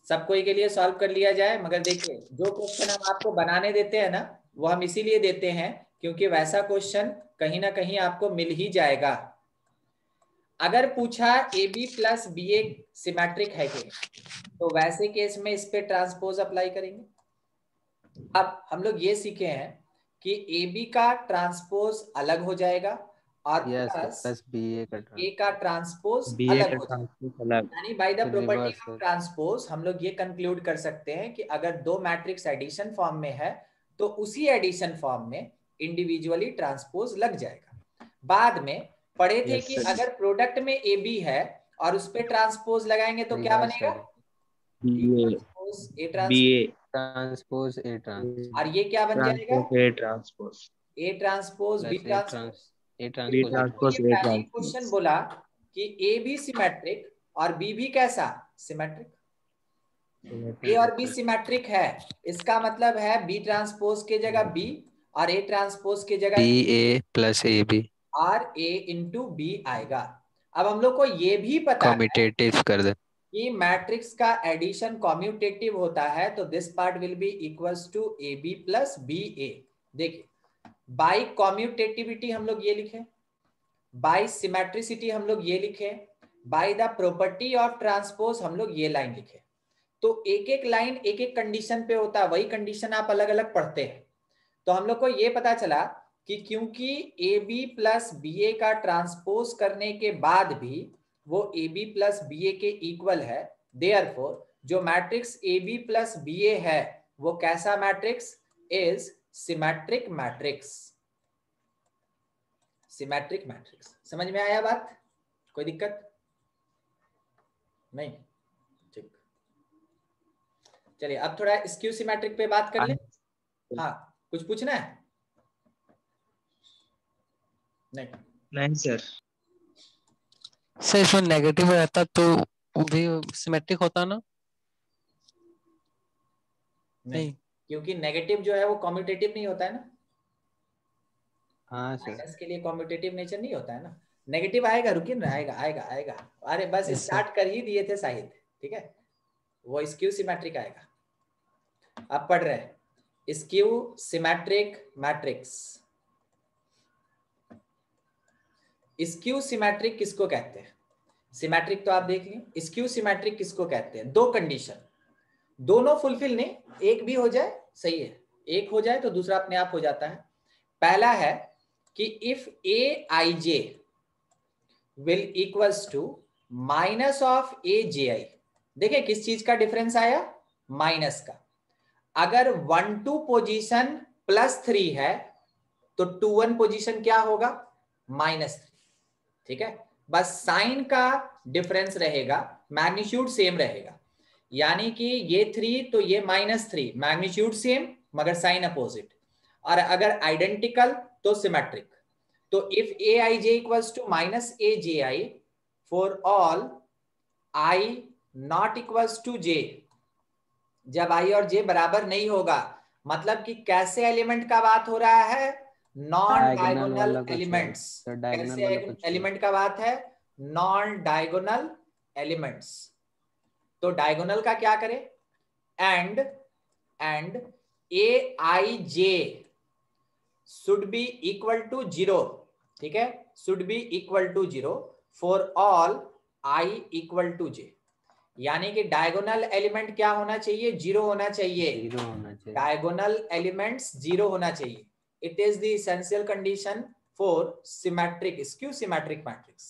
सब कोई के लिए सॉल्व कर लिया जाए। मगर देखिए जो क्वेश्चन हम आपको बनाने देते हैं ना वो हम इसीलिए देते हैं क्योंकि वैसा क्वेश्चन कहीं ना कहीं आपको मिल ही जाएगा। अगर पूछा A B plus B A symmetric है कि तो वैसे केस में इस पे ट्रांसपोज अप्लाई करेंगे। अब हम लोग ये सीखे हैं कि ए बी का ट्रांसपोज अलग हो जाएगा और प्लस ए का ट्रांसपोज बी ए अलग का हो जाएगा। ट्रांसपोज अलग। यानी bye the property reverse of transpose हम लोग ये कंक्लूड कर सकते हैं कि अगर दो मैट्रिक्स एडिशन फॉर्म में है तो उसी एडिशन फॉर्म में इंडिविजुअली ट्रांसपोज लग जाएगा। बाद में पढ़े थे कि अगर प्रोडक्ट में ए बी है और उस पर ट्रांसपोज लगाएंगे तो क्या बनेगा, B A transpose A transpose और ये क्या बन जाएगा, A transpose, A transpose B transpose. A B transpose transpose ये ए पहले ट्रांसपोज। क्वेश्चन बोला कि ए भी सिमेट्रिक और बी भी कैसा सिमेट्रिक। ए और बी सिमेट्रिक है, इसका मतलब है बी ट्रांसपोज के जगह बी और ए ट्रांसपोज के जगह B A plus A B are A into B आएगा। अब हम लोग को ये भी पता है कम्यूटेटिव कर दे। कि मैट्रिक्स का एडिशन कम्यूटेटिव होता है तो this part will be equals to A B plus B A. देखिए बाई कम्यूटेटिविटी हम लोग ये लिखे, बाई सिमेट्रिसिटी हम लोग ये लिखे, by the property of transpose हम लोग ये लाइन लिखे। तो एक एक लाइन एक एक कंडीशन पे होता है, वही कंडीशन आप अलग अलग पढ़ते हैं। तो हम लोग को ये पता चला कि क्योंकि A B plus B A का ट्रांसपोज करने के बाद भी वो A B plus B A के इक्वल है, देयरफॉर जो matrix A B plus B A है वो कैसा matrix is symmetric matrix. Symmetric matrix समझ में आया बात, कोई दिक्कत नहीं, ठीक। चलिए अब थोड़ा स्क्यू सिमेट्रिक पे बात कर ले। हाँ कुछ पूछना है? नहीं सर। सर इसमें नेगेटिव रहता तो वो भी सिमेट्रिक होता ना? नहीं, क्योंकि नेगेटिव जो है वो कम्यूटेटिव नहीं होता है ना। हाँ सर। माइनस के लिए कम्यूटेटिव नेचर नहीं होता है ना। नेगेटिव आएगा, रुकिए ना, आएगा आएगा आएगा। अरे बस स्टार्ट कर ही दिए थे शाहिद, ठीक है। वो स्क्यू सिमेट्रिक आएगा। अब पढ़ रहे हैं skew symmetric matrix. Skew symmetric किसको कहते हैं? सिमेट्रिक तो आप देख लें, स्क्यू सिमेट्रिक किसको कहते हैं? दो कंडीशन, दोनों फुलफिल नहीं, एक भी हो जाए सही है, एक हो जाए तो दूसरा अपने आप हो जाता है। पहला है कि if A I J will equals to minus of A J I. देखिए किस चीज का डिफरेंस आया, माइनस का। अगर 1 2 पोजीशन +3 है तो 2 1 पोजीशन क्या होगा, -3, ठीक है। बस साइन का डिफरेंस रहेगा, मैग्नीट्यूड सेम रहेगा। यानी कि ये 3 तो ये -3, मैग्नीट्यूड सेम मगर साइन अपोजिट। और अगर आइडेंटिकल तो सिमेट्रिक। तो if A I J equals to minus A J I for all I not equals to J, जब आई और जे बराबर नहीं होगा, मतलब कि कैसे एलिमेंट का बात हो रहा है, नॉन डायगोनल एलिमेंट्स। कैसे एलिमेंट का बात है, नॉन डायगोनल एलिमेंट्स। तो डायगोनल का क्या करें, and A I J should be equal to 0, ठीक है, should be equal to 0 for all I equal to J. यानी कि डायगोनल एलिमेंट क्या होना चाहिए, 0 होना चाहिए। डायगोनल एलिमेंट्स 0 होना चाहिए। It is the essential condition for symmetric skew symmetric matrix.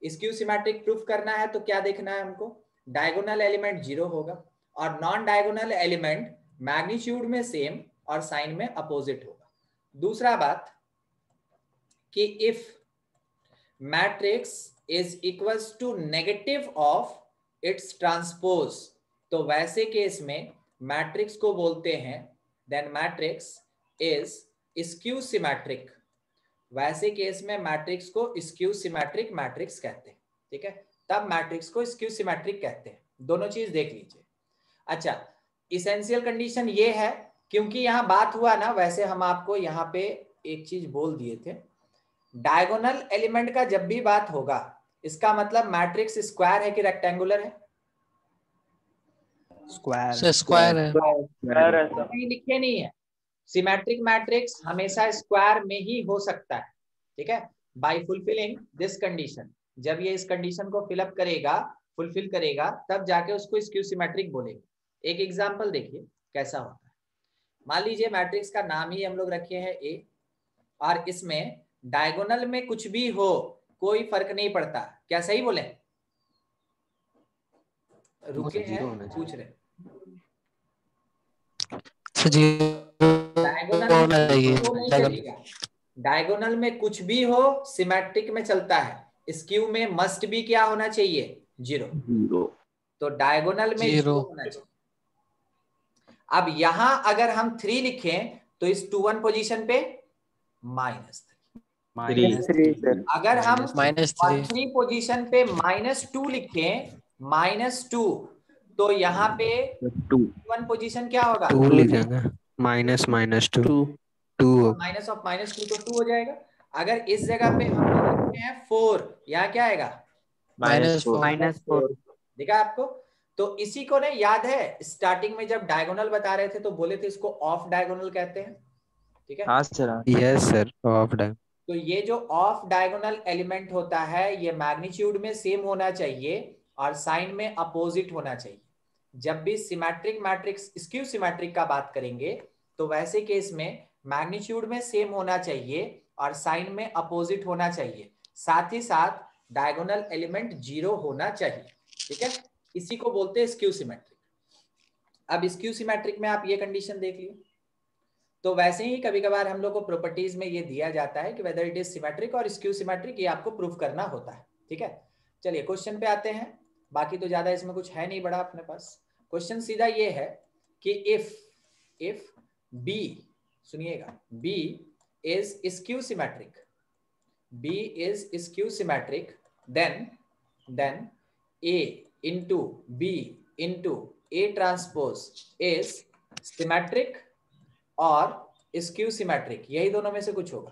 Skew symmetric proof करना है तो क्या देखना है हमको, डायगोनल एलिमेंट 0 होगा और नॉन डायगोनल एलिमेंट मैग्नीट्यूड में सेम और साइन में अपोजिट होगा। दूसरा बात कि if matrix is equals to negative of its transpose, तो वैसे केस में मैट्रिक्स को बोलते हैं, then matrix is skew symmetric. वैसे केस में मैट्रिक्स को स्क्यू सिमेट्रिक मैट्रिक्स कहते हैं, ठीक है। तब मैट्रिक्स को स्क्यू सिमेट्रिक कहते हैं। दोनों चीज देख लीजिए। अच्छा, इसेंशियल कंडीशन ये है, क्योंकि यहाँ बात हुआ ना, वैसे हम आपको यहाँ पे एक चीज बोल दिए थे, डायगोनल एलिमेंट का जब भी बात होगा, इसका मतलब मैट्रिक्स स्क्वायर है कि रेक्टेंगुलर है? स्क्वायर स्क्वायर है। स्क्वायर है सर। कहीं लिखे नहीं है, सिमेट्रिक मैट्रिक्स हमेशा स्क्वायर में ही हो सकता है, ठीक है, बाय फुलफिलिंग दिस कंडीशन। जब ये इस कंडीशन को फिलअप करेगा, फुलफिल करेगा, तब जाके उसको स्क्यू सिमेट्रिक बोलेंगे। एक एग्जांपल देखिए कैसा होता है। मान लीजिए मैट्रिक्स का नाम ही हम लोग रखे हैं ए, और इसमें डायगोनल में कुछ भी हो कोई फर्क नहीं पड़ता, क्या सही बोले? रुके हैं, पूछ रहे डायगोनल में कुछ भी हो सिमेट्रिक में चलता है, स्क्यू में मस्ट भी क्या होना चाहिए? 0। तो डायगोनल में 0 होना चाहिए। अब यहां अगर हम 3 लिखें तो इस 2 1 पोजीशन पे -3, अगर हम -3 पोजीशन पे -2 लिखें, -2, तो यहाँ पे 1 पोजीशन क्या होगा? 2 लिखेंगे, -2 माइनस ऑफ -2 तो 2 हो जाएगा। अगर इस जगह पे हम लिखते हैं 4, यहाँ क्या आएगा? -4। देखा आपको? तो इसी को ना याद है, स्टार्टिंग में जब डायगोनल बता रहे थे तो बोले थे इसको ऑफ डायगोनल कहते हैं, ठीक है? Yes sir, of diagonal. तो ये जो ऑफ डायगोनल एलिमेंट होता है, ये मैग्नीट्यूड में सेम होना चाहिए और साइन में अपोजिट होना चाहिए। जब भी सिमेट्रिक मैट्रिक्स स्क्यू सिमेट्रिक का बात करेंगे तो वैसे केस में मैग्नीट्यूड में सेम होना चाहिए और साइन में अपोजिट होना चाहिए, साथ ही साथ डायगोनल एलिमेंट 0 होना चाहिए, ठीक है? इसी को बोलते हैं स्क्यू सिमेट्रिक। अब स्क्यू सिमेट्रिक में आप ये कंडीशन देख लिए। तो वैसे ही कभी कभार हम लोग को प्रॉपर्टीज में ये दिया जाता है कि वेदर इट इज सिमेट्रिक और स्क्यू सिमेट्रिक, ये आपको प्रूफ करना होता है, ठीक है? चलिए क्वेश्चन पे आते हैं। बाकी तो ज्यादा इसमें कुछ है नहीं बड़ा अपने पास। क्वेश्चन सीधा ये है कि इफ बी, सुनिएगा, B is skew symmetric, B is skew symmetric, then A into B into A transpose is symmetric और स्क्यू सिमेट्रिक, यही दोनों में से कुछ होगा।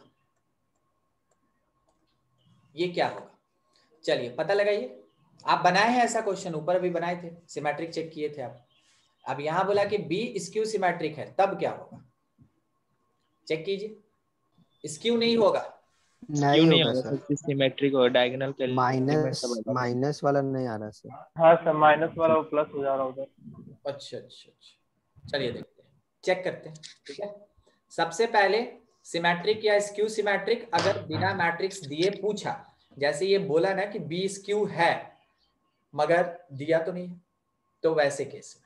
ये क्या होगा? चलिए पता लगाइए। आप बनाए हैं ऐसा क्वेश्चन, ऊपर भी बनाए थे, सिमेट्रिक चेक किए थे आप। अब यहां बोला कि बी स्क्यू सिमेट्रिक है, तब क्या होगा? चेक कीजिए। स्क्यू नहीं होगा, नहीं होगा सर, सिमेट्रिक और डायगोनल के माइनस वाला नहीं आ रहा सर। हाँ सर, माइनस वाला वो प्लस हो जा रहा उधर। अच्छा, चलिए देखते हैं, चेक करते हैं, ठीक है? सबसे पहले सिमेट्रिक या स्क्यू सिमेट्रिक अगर बिना मैट्रिक्स दिए पूछा, जैसे ये बोला ना कि बी स्क्यू है मगर दिया तो नहीं है, तो वैसे केस में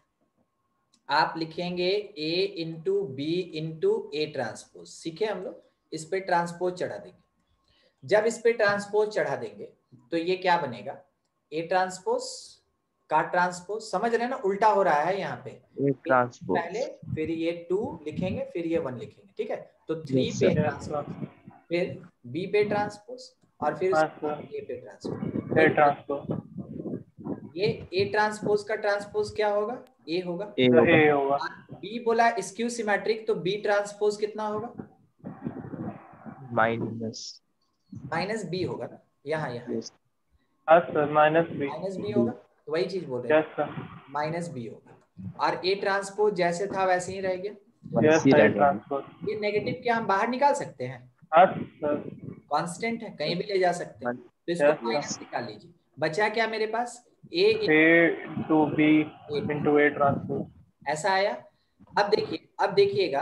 आप लिखेंगे A into B into A transpose. सीखे हम लोग, इस पे ट्रांसपोज चढ़ा देंगे। जब इस पे ट्रांसपोज चढ़ा देंगे तो ये क्या बनेगा? ए ट्रांसपोज का ट्रांसपोज, समझ रहे हैं ना? उल्टा हो रहा है यहाँ पे, पहले फिर ये 2 लिखेंगे, फिर ये 1 लिखेंगे, ठीक है? तो 3 पे ट्रांसपोज, फिर बी पे ट्रांसपोज और फिर ए पे ट्रांसपोज। ये ए ट्रांसपोज का ट्रांसपोज क्या होगा? ए होगा। ए होगा। बी बोला स्क्यू सिमेट्रिक, तो बी ट्रांसपोज कितना होगा? माइनस बी होगा ना, यहाँ माइनस बी होगा, तो वही चीज बोल रहे हैं, माइनस बी होगा। और ए ट्रांसपोज जैसे था वैसे ही रह गया। ये नेगेटिव क्या हम बाहर निकाल सकते हैं? कांस्टेंट है, कहीं भी ले जा सकते हैं, तो इसको माइनस निकाल लीजिए। बचा क्या मेरे पास? A into B into A transpose, ऐसा आया। अब देखिएगा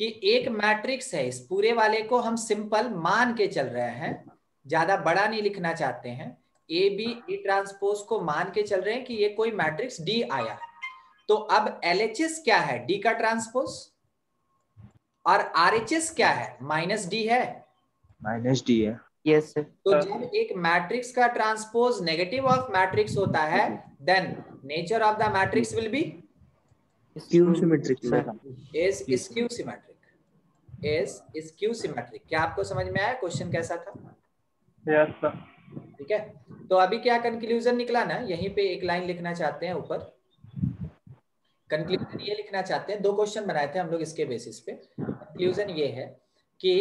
कि एक मैट्रिक्स है, इस पूरे वाले को हम सिंपल मान के चल रहे हैं, ज्यादा बड़ा नहीं लिखना चाहते हैं। ए बी ए ट्रांसपोज को मान के चल रहे हैं कि ये कोई मैट्रिक्स डी आया। तो अब एलएचएस क्या है? डी का ट्रांसपोज। और आरएचएस क्या है? माइनस डी है। Yes sir. तो जब एक मैट्रिक्स का ट्रांसपोज नेगेटिव ऑफ मैट्रिक्स होता है, then nature of the matrix will be skew symmetric sir. Is skew symmetric. क्या आपको समझ में आया क्वेश्चन कैसा था? Yes sir. ठीक है, तो अभी क्या कंक्लूजन निकला ना, यहीं पे एक लाइन लिखना चाहते हैं ऊपर। कंक्लूजन ये लिखना चाहते हैं, 2 क्वेश्चन बनाए थे हम लोग इसके बेसिस पे। कंक्लूजन ये है कि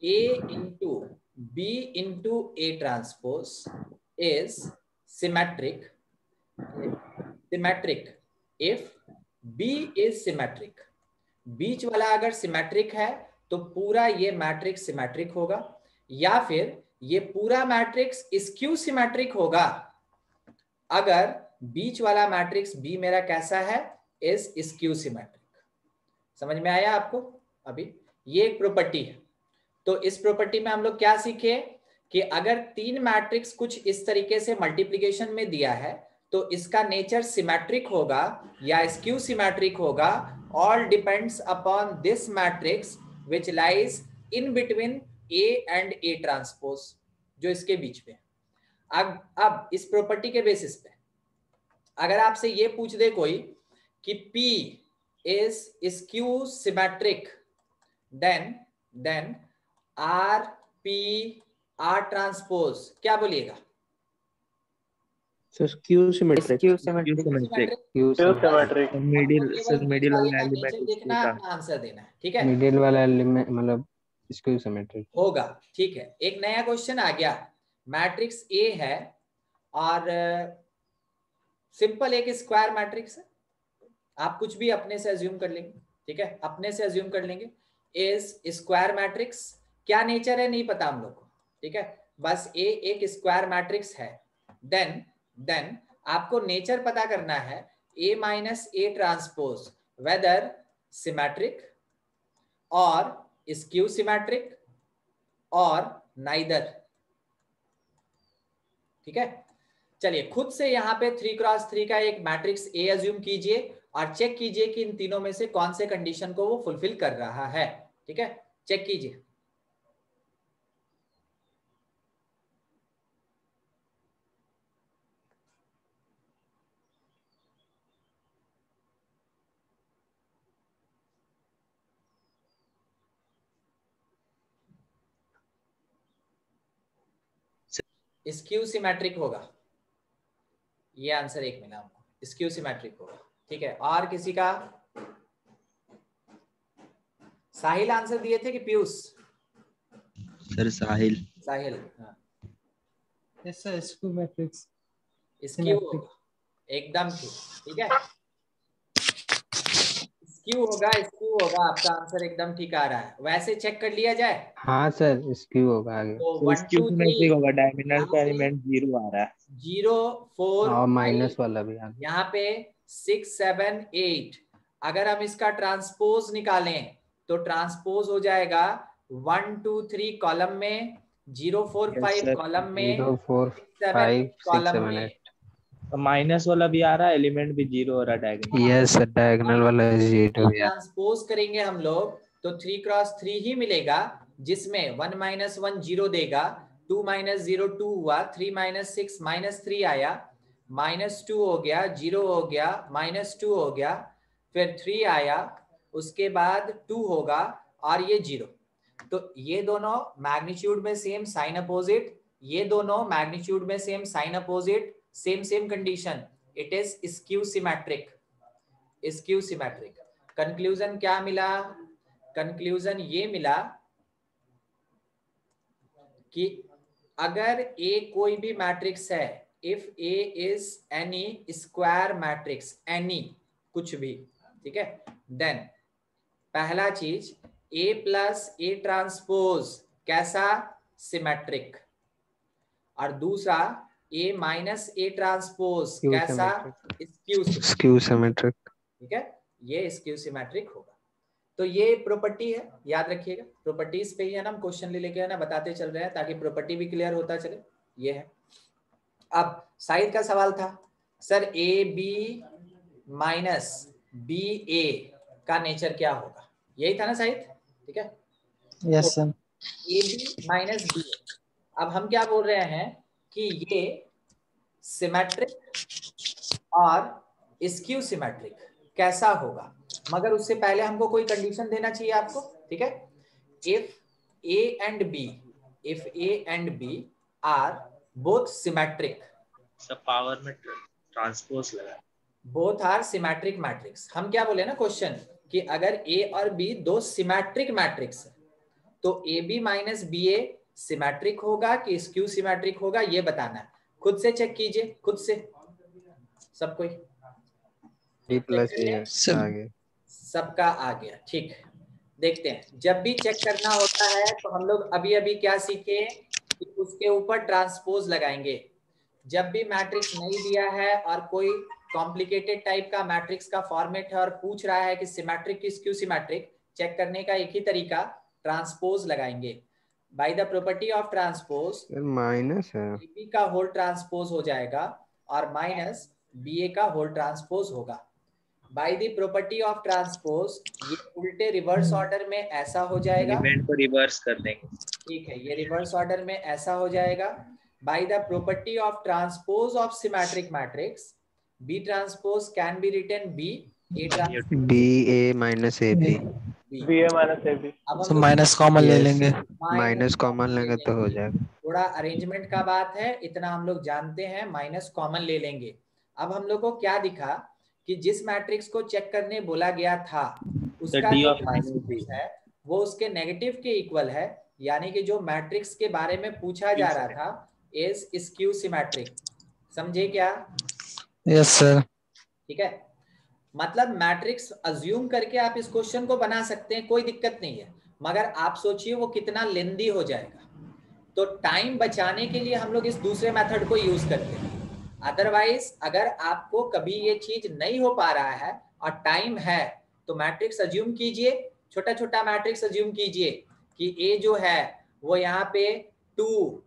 A into B into A transpose is symmetric if B is symmetric. बीच वाला अगर सिमेट्रिक है तो पूरा ये मैट्रिक्स सिमेट्रिक होगा, या फिर ये पूरा मैट्रिक्स स्क्यू सिमेट्रिक होगा अगर बीच वाला मैट्रिक्स बी मेरा कैसा है, इज स्क्यू सिमेट्रिक। समझ में आया आपको? अभी ये एक प्रॉपर्टी है। तो इस प्रॉपर्टी में हम लोग क्या सीखे कि अगर 3 मैट्रिक्स कुछ इस तरीके से मल्टीप्लिकेशन में दिया है तो इसका नेचर सिमेट्रिक होगा या स्क्यू सिमेट्रिक होगा, all depends upon this matrix which lies in between A and A transpose, जो इसके बीच में। अब इस प्रॉपर्टी के बेसिस पे अगर आपसे ये पूछ दे कोई कि P is skew symmetric, then R P R transpose, क्या बोलिएगा? स्क्यू सिमेट्रिक मिडिल वाला एलिमेंट देखना, अपना आंसर देना है, ठीक है? मिडिल वाला एलिमेंट मतलब स्क्यू सिमेट्रिक होगा, ठीक है। एक नया क्वेश्चन आ गया, मैट्रिक्स ए है और सिंपल एक स्क्वायर मैट्रिक्स है, आप कुछ भी अपने से अज्यूम कर लेंगे, ठीक है? अपने से अज्यूम कर लेंगे इज स्क्वायर मैट्रिक्स। क्या नेचर है नहीं पता हम लोग को, ठीक है? बस ए एक स्क्वायर मैट्रिक्स है। देन आपको नेचर पता करना है A minus A transpose whether symmetric और स्क्यू सिमेट्रिक और नाइदर, ठीक है? चलिए खुद से यहाँ पे 3x3 का एक मैट्रिक्स A अज्यूम कीजिए और चेक कीजिए कि इन तीनों में से कौन से कंडीशन को वो फुलफिल कर रहा है, ठीक है? चेक कीजिए। स्क्यू सिमेट्रिक होगा, ये आंसर एक मिला हमको, स्क्यू सिमेट्रिक होगा, ठीक है? और किसी का? साहिल आंसर दिए थे कि पीयूष? सर साहिल। हाँ। Yes sir, skew matrix skew होगा, एकदम ठीक है? स्क्यू होगा, आपका आंसर एकदम ठीक आ रहा है। वैसे चेक कर लिया जाए। हाँ सर, स्क्यू होगा आगे। तो 1 2 3 होगा, डायमीनल का एलिमेंट 0 आ रहा है, 0 4 और माइनस वाला भी आगे। यहाँ पे 6 7 8। अगर हम इसका ट्रांसपोज निकालें तो ट्रांसपोज हो जाएगा 1 2 3 कॉलम में, 0 4 5 कॉलम में, 0 4 5 6 7 8। माइनस वाला भी आ रहा है, एलिमेंट भी 0 हो रहा है डायगोनल। यस सर, डायगोनल वाला 0 है। ट्रांसपोज करेंगे हम लोग तो 3x3 ही मिलेगा, जिसमें 1 - 1 0 देगा, 2 - 0 2 हुआ, 3 - 6 -3 आया, -2 हो गया, 0 हो गया, -2 हो गया, फिर 3 आया, उसके बाद 2 होगा और ये 0। तो ये दोनों मैग्नीट्यूड में सेम, साइन अपोजिट, ये दोनों मैग्नीट्यूड में same, sign opposite, same condition, it is skew symmetric. Conclusion क्या मिला? कंक्लूजन ये मिला कि अगर A कोई भी मैट्रिक्स है, if A is N E square matrix, any कुछ भी, ठीक है? देन पहला चीज A प्लस A ट्रांसपोज कैसा? सिमेट्रिक। और दूसरा A माइनस A ट्रांसपोज कैसा? स्क्यू सिमेट्रिक, ठीक है? ये स्क्यू सिमेट्रिक होगा। तो ये प्रॉपर्टी है, याद रखिएगा। प्रॉपर्टीज पे ही है ना, हम क्वेश्चन ले लेके है ना बताते चल रहे हैं ताकि प्रॉपर्टी भी क्लियर होता चले। ये है। अब साइड का सवाल था, sir A B minus B A का नेचर क्या होगा? यही था ना साइड, ठीक है? Yes sir. A B minus B. अब हम क्या बोल रहे हैं कि ये सिमेट्रिक और स्क्यू सिमेट्रिक कैसा होगा, मगर उससे पहले हमको कोई कंडीशन देना चाहिए आपको, ठीक है? If A and B are both symmetric, सब पावर में ट्रांसपोज लगा, बोथ आर सिमेट्रिक मैट्रिक्स। हम क्या बोले ना क्वेश्चन कि अगर ए और बी दो सिमेट्रिक मैट्रिक्स है तो A B minus B A symmetric होगा कि स्क्यू सिमेट्रिक होगा, ये बताना है। खुद से चेक कीजिए, खुद से सब कोई। बी प्लस ए आ गया। सबका आ गया, ठीक है। देखते हैं, जब भी चेक करना होता है तो हम लोग अभी अभी क्या सीखे कि उसके ऊपर ट्रांसपोज लगाएंगे। जब भी मैट्रिक्स नहीं दिया है और कोई कॉम्प्लिकेटेड टाइप का मैट्रिक्स का फॉर्मेट है और पूछ रहा है कि सिमेट्रिक की स्क्यू सिमेट्रिक, चेक करने का एक ही तरीका ट्रांसपोज लगाएंगे। Bye the property of transpose minus है, बी का होल ट्रांसपोज हो जाएगा और माइनस बी ए का होल ट्रांसपोज होगा। Bye the property of transpose ये उल्टे रिवर्स ऑर्डर में ऐसा हो जाएगा, एलिमेंट को रिवर्स कर देंगे। ठीक है, ये रिवर्स ऑर्डर में ऐसा हो जाएगा। By the property of transpose of symmetric matrix B transpose can be written B A transpose B A minus A B, B A minus A B. अब तो हम माइनस कॉमन ले Yes. लेंगे। Minus common लेंगे तो हो जाएगा। थोड़ा अरेंजमेंट का बात है, इतना हम लोग जानते हैं, माइनस कॉमन ले लेंगे। अब हम लोग को क्या दिखा कि जिस मैट्रिक्स को चेक करने बोला गया था उसका D जो of minus ट्रांसपोज B है वो उसके नेगेटिव के इक्वल है, यानी कि जो मैट्रिक्स के बारे में पूछा जा रहा था इज स्क्यू सिमेट्रिक। समझे क्या? Yes sir. ठीक है, मतलब मैट्रिक्स अज्यूम करके आप इस क्वेश्चन को बना सकते हैं, कोई दिक्कत नहीं है, मगर आप सोचिए वो कितना लेंदी हो जाएगा। तो टाइम बचाने के लिए हम लोग इस दूसरे मेथड को यूज करते हैं। अदरवाइज अगर आपको कभी ये चीज नहीं हो पा रहा है और टाइम है तो मैट्रिक्स अज्यूम कीजिए, छोटा छोटा मैट्रिक्स अज्यूम कीजिए कि ए जो है वो यहाँ पे 2,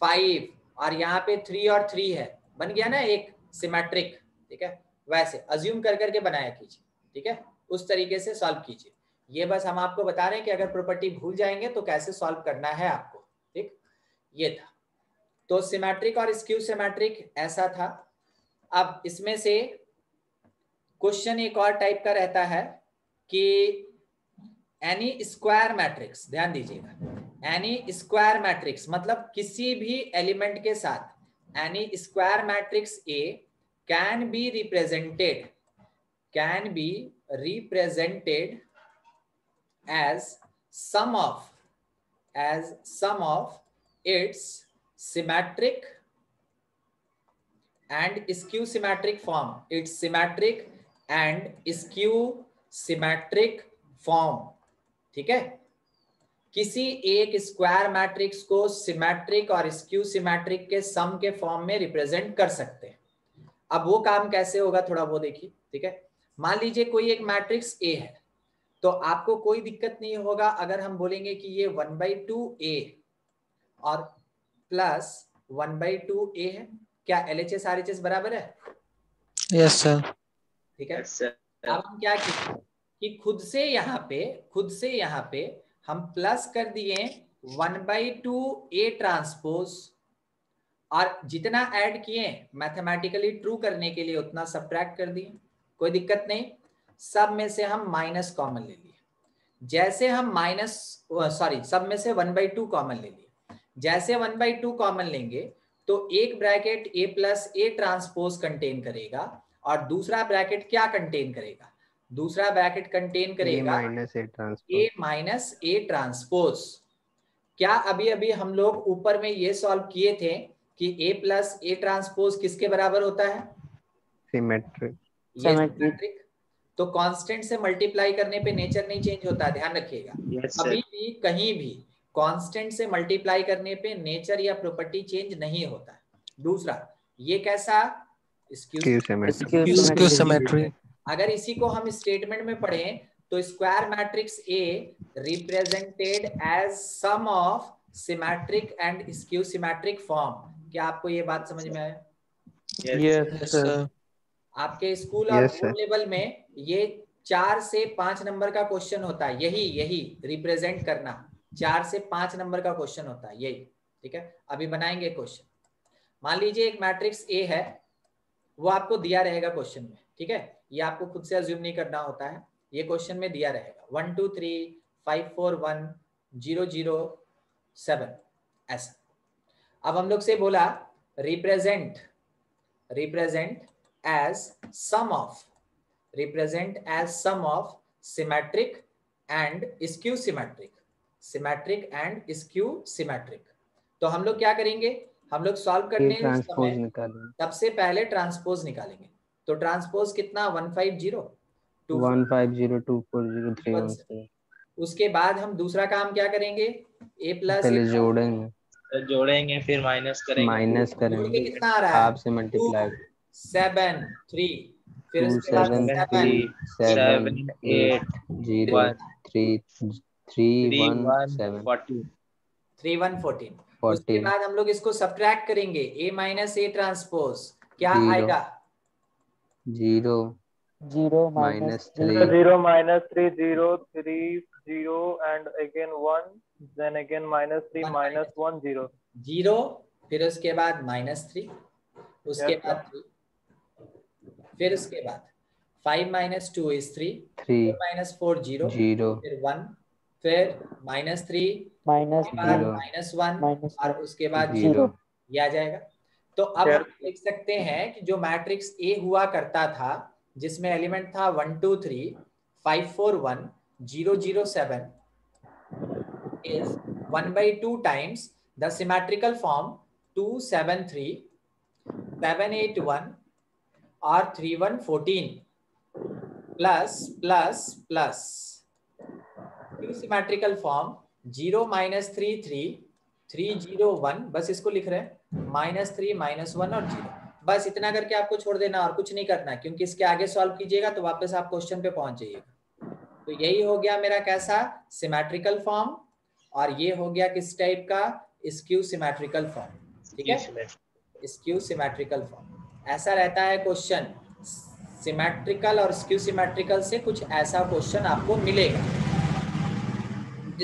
5 और यहाँ पे 3 और 3 है, बन गया ना एक सिमेट्रिक। ठीक है, वैसे अज्यूम कर करके बनाया कीजिए। ठीक है, उस तरीके से सॉल्व कीजिए। ये बस हम आपको बता रहे हैं कि अगर प्रॉपर्टी भूल जाएंगे तो कैसे सॉल्व करना है आपको। ठीक, ये था। तो सिमेट्रिक और स्क्यू सिमेट्रिक ऐसा था। अब इसमें से क्वेश्चन एक और टाइप का रहता है कि एनी स्क्वायर मैट्रिक्स, ध्यान दीजिएगा, एनी स्क्वायर मैट्रिक्स मतलब किसी भी एलिमेंट के साथ N E square matrix A can be represented as sum of its symmetric and skew symmetric form, its symmetric and skew symmetric form। ठीक है, किसी एक स्क्वायर मैट्रिक्स को सिमेट्रिक और स्क्यू सिमेट्रिक के सम के फॉर्म में रिप्रेजेंट कर सकते हैं। अब वो काम कैसे होगा थोड़ा वो देखिए। ठीक है, मान लीजिए कोई एक मैट्रिक्स ए है तो आपको कोई दिक्कत नहीं होगा अगर हम बोलेंगे कि ये 1/2 ए और प्लस 1/2 ए है। क्या LHS RHS बराबर है? Yes sir. ठीक है, अब हम क्या किए कि खुद से यहाँ पे हम प्लस कर दिए 1/2 ए ट्रांसपोज और जितना ऐड किए मैथमेटिकली ट्रू करने के लिए उतना सब्ट्रैक्ट कर दिए, कोई दिक्कत नहीं। सब में से हम माइनस कॉमन ले लिए, जैसे हम सब में से 1/2 कॉमन ले लिए। जैसे 1/2 कॉमन लेंगे तो एक bracket A plus A transpose contain करेगा और दूसरा ब्रैकेट क्या कंटेन करेगा? दूसरा ब्रैकेट कंटेन करेगा ए माइनस ए ट्रांसपोज। क्या अभी अभी हम लोग ऊपर में ये सॉल्व किए थे कि ए प्लस ए ट्रांसपोज किसके बराबर होता है? सिमेट्रिक। ये सिमेट्रिक। तो कांस्टेंट से मल्टीप्लाई करने पे नेचर नहीं चेंज होता, ध्यान रखिएगा। अभी भी कहीं भी कांस्टेंट से मल्टीप्लाई करने पे नेचर या प्रॉपर्टी चेंज नहीं होता। दूसरा, ये कैसा? Skew symmetry. अगर इसी को हम स्टेटमेंट में पढ़ें तो square matrix A represented as sum of symmetric and skew symmetric form. क्या आपको ये बात समझ में आया? Yes sir. आपके स्कूल और बोर्ड लेवल में ये 4 से 5 नंबर का क्वेश्चन होता है, यही रिप्रेजेंट करना 4 से 5 नंबर का क्वेश्चन होता है यही। ठीक है, अभी बनाएंगे क्वेश्चन। मान लीजिए एक मैट्रिक्स ए है, वो आपको दिया रहेगा क्वेश्चन में। ठीक है, ये आपको खुद से अज्यूम नहीं करना होता है, ये क्वेश्चन में दिया रहेगा 1 2 3 5 4 1 0 0 7 ऐसा। अब हम लोग से बोला represent as sum of symmetric and skew symmetric. तो हम लोग क्या करेंगे, हम लोग सॉल्व करने ट्रांसपोज निकालेंगे, सबसे पहले ट्रांसपोज निकालेंगे। तो ट्रांसपोज कितना 150 150240317। उसके बाद हम दूसरा काम क्या करेंगे, a प्लस पहले जोड़ेंगे, जोड़ेंगे फिर माइनस जोड़ के करेंगे। कितना आ रहा है, हाफ से मल्टीप्लाई 2 7 3, फिर 2 उसके बाद 7 7 3 7 8 0 3 3 1 7 3114। उसके बाद हम लोग इसको सब्ट्रैक्ट करेंगे, a माइनस ए ट्रांसपोज क्या आएगा, 0 0 -3 0 -3 0 3 0 and again 1, then again -3 -1 0 0, फिर उसके बाद -3, उसके बाद 3, फिर उसके बाद 5 - 2 is 3, 4 - 4 0, फिर 1, फिर -3, -1 और उसके बाद 0, ये आ जाएगा। तो अब हम लिख सकते हैं कि जो मैट्रिक्स A हुआ करता था जिसमें एलिमेंट था 1 2 3 5 4 1 0 0 7 is 1/2 times the symmetrical form 2 7 3 7 8 1 or 3 1 14 plus symmetrical form 0 -3 3 3 0 1, बस इसको लिख रहे हैं -3 -1 और 0, बस इतना करके आपको छोड़ देना और कुछ नहीं करना, क्योंकि इसके आगे सॉल्व कीजिएगा तो वापस आप क्वेश्चन पे पहुंच जाइएगा। तो यही हो गया मेरा कैसा सिमेट्रिकल फॉर्म, और ये हो गया किस टाइप का, स्क्यू सिमेट्रिकल फॉर्म। ठीक है, स्क्यू सिमेट्रिकल फॉर्म ऐसा रहता है क्वेश्चन, सिमेट्रिकल और स्क्यू सिमेट्रिकल से कुछ ऐसा क्वेश्चन आपको मिलेगा।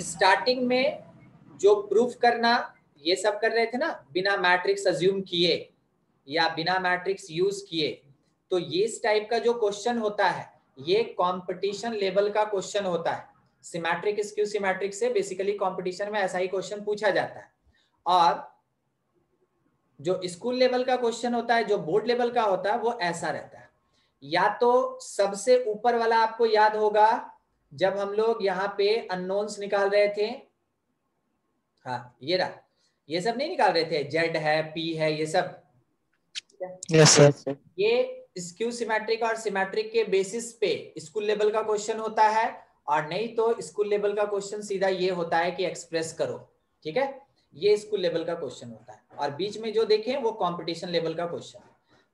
स्टार्टिंग में जो प्रूफ करना ये सब कर रहे थे ना, बिना मैट्रिक्स अज्यूम किए या बिना मैट्रिक्स यूज किए, तो ये इस टाइप का जो क्वेश्चन होता है ये कंपटीशन लेवल का क्वेश्चन होता है। सिमेट्रिक स्क्यू सिमेट्रिक से बेसिकली कंपटीशन में ऐसा ही क्वेश्चन पूछा जाता है। और जो स्कूल लेवल का क्वेश्चन होता है, जो बोर्ड लेवल का होता है, वो ऐसा रहता है। या तो सबसे ऊपर वाला आपको याद होगा जब हम लोग यहाँ पे अननोन्स निकाल रहे थे, हाँ ये रहा, ये सब नहीं निकाल रहे थे, जेड है पी है ये सब, यस सर, ये स्क्यू सिमेट्रिक और सिमेट्रिक के बेसिस पे स्कूल लेवल का क्वेश्चन होता है, और नहीं तो स्कूल लेवल का क्वेश्चन सीधा ये होता है कि एक्सप्रेस करो। ठीक है, ये स्कूल लेवल का क्वेश्चन होता है, और बीच में जो देखें वो कंपटीशन लेवल का क्वेश्चन है।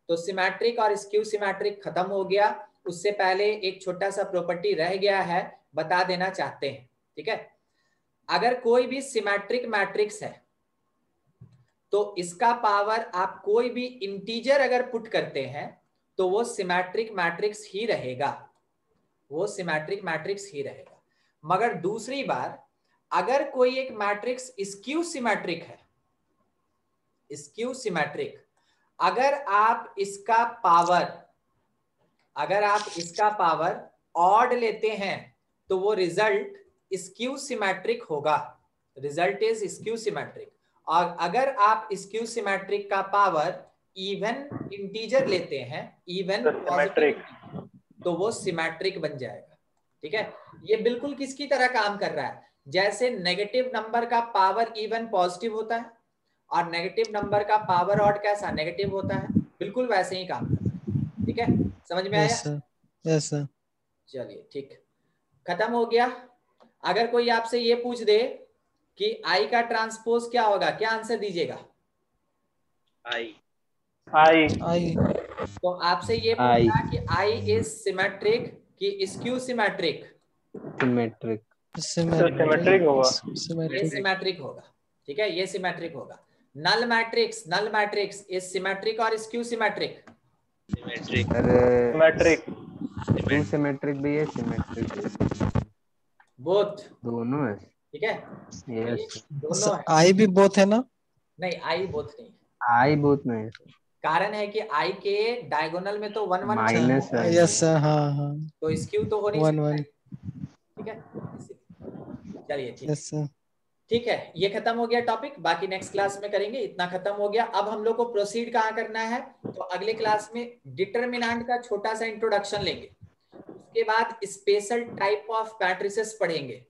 तो सिमेट्रिक और स्क्यू सिमेट्रिक खत्म हो गया, उससे पहले एक छोटा सा प्रॉपर्टी रह गया है, बता देना चाहते हैं। ठीक है, अगर कोई भी सिमेट्रिक मैट्रिक्स है तो इसका पावर आप कोई भी इंटीजर अगर पुट करते हैं तो वो सिमेट्रिक मैट्रिक्स ही रहेगा, वो सिमेट्रिक मैट्रिक्स ही रहेगा। मगर दूसरी बार अगर कोई एक मैट्रिक्स स्क्यू सिमेट्रिक है, स्क्यू सिमेट्रिक, अगर आप इसका पावर ऑड लेते हैं तो वो रिजल्ट स्क्यू सिमेट्रिक होगा, रिजल्ट इज स्क्यू सिमेट्रिक। और अगर आप स्क्यू सिमेट्रिक का पावर इवन इंटीजर लेते हैं, इवन पॉजिटिव, तो वो सिमेट्रिक बन जाएगा। ठीक है, ये बिल्कुल किसकी तरह काम कर रहा है, जैसे नेगेटिव नंबर का पावर इवन पॉजिटिव होता है और नेगेटिव नंबर का पावर ऑड कैसा नेगेटिव होता है, बिल्कुल वैसे ही काम करता है। ठीक है, समझ में आया? Yes sir. चलिए ठीक, खत्म हो गया। अगर कोई आपसे ये पूछ दे कि आई का ट्रांसपोज क्या होगा, क्या आंसर दीजिएगा? आई। तो आपसे ये पूछा कि आई इज सिमेट्रिक कि स्क्यू सिमेट्रिक? सिमेट्रिक होगा, ये सिमेट्रिक होगा। ठीक है, ये सिमेट्रिक होगा। नल मैट्रिक्स इज सिमेट्रिक और स्क्यू सिमेट्रिक? सिमेट्रिक। सिमेट्रिक भी है, सिमेट्रिक बोथ, दोनों है। ठीक है, यस, दोनों है। आई भी बोथ है ना? नहीं, आई बोथ नहीं, आई बोथ में कारण है कि आई के डायगोनल में तो 1 1 माइनस है। यस सर, हाँ, तो स्क्यू तो हो नहीं 1 1। सकता। ठीक है, चलिए ठीक। Yes sir. ठीक है, ये खत्म हो गया टॉपिक, बाकी नेक्स्ट क्लास में करेंगे। इतना खत्म हो गया। अब हम लोग को प्रोसीड कहाँ करना है, तो अगले क्लास में डिटरमिनेंट का छोटा सा इंट्रोडक्शन लेंगे, उसके बाद स्पेशल टाइप ऑफ मैट्रिसेस पढ़ेंगे,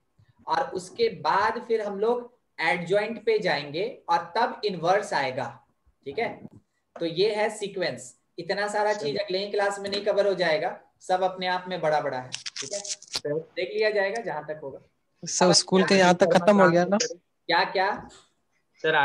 और उसके बाद फिर हम लोग एडजॉइंट पे जाएंगे और तब इनवर्स आएगा। ठीक है, तो ये है सीक्वेंस। इतना सारा चीज अगले ही क्लास में नहीं कवर हो जाएगा, सब अपने आप में बड़ा बड़ा है। ठीक है, तो देख लिया जाएगा जहां तक होगा। सब स्कूल के यहाँ तक खत्म हो गया ना? क्या क्या सर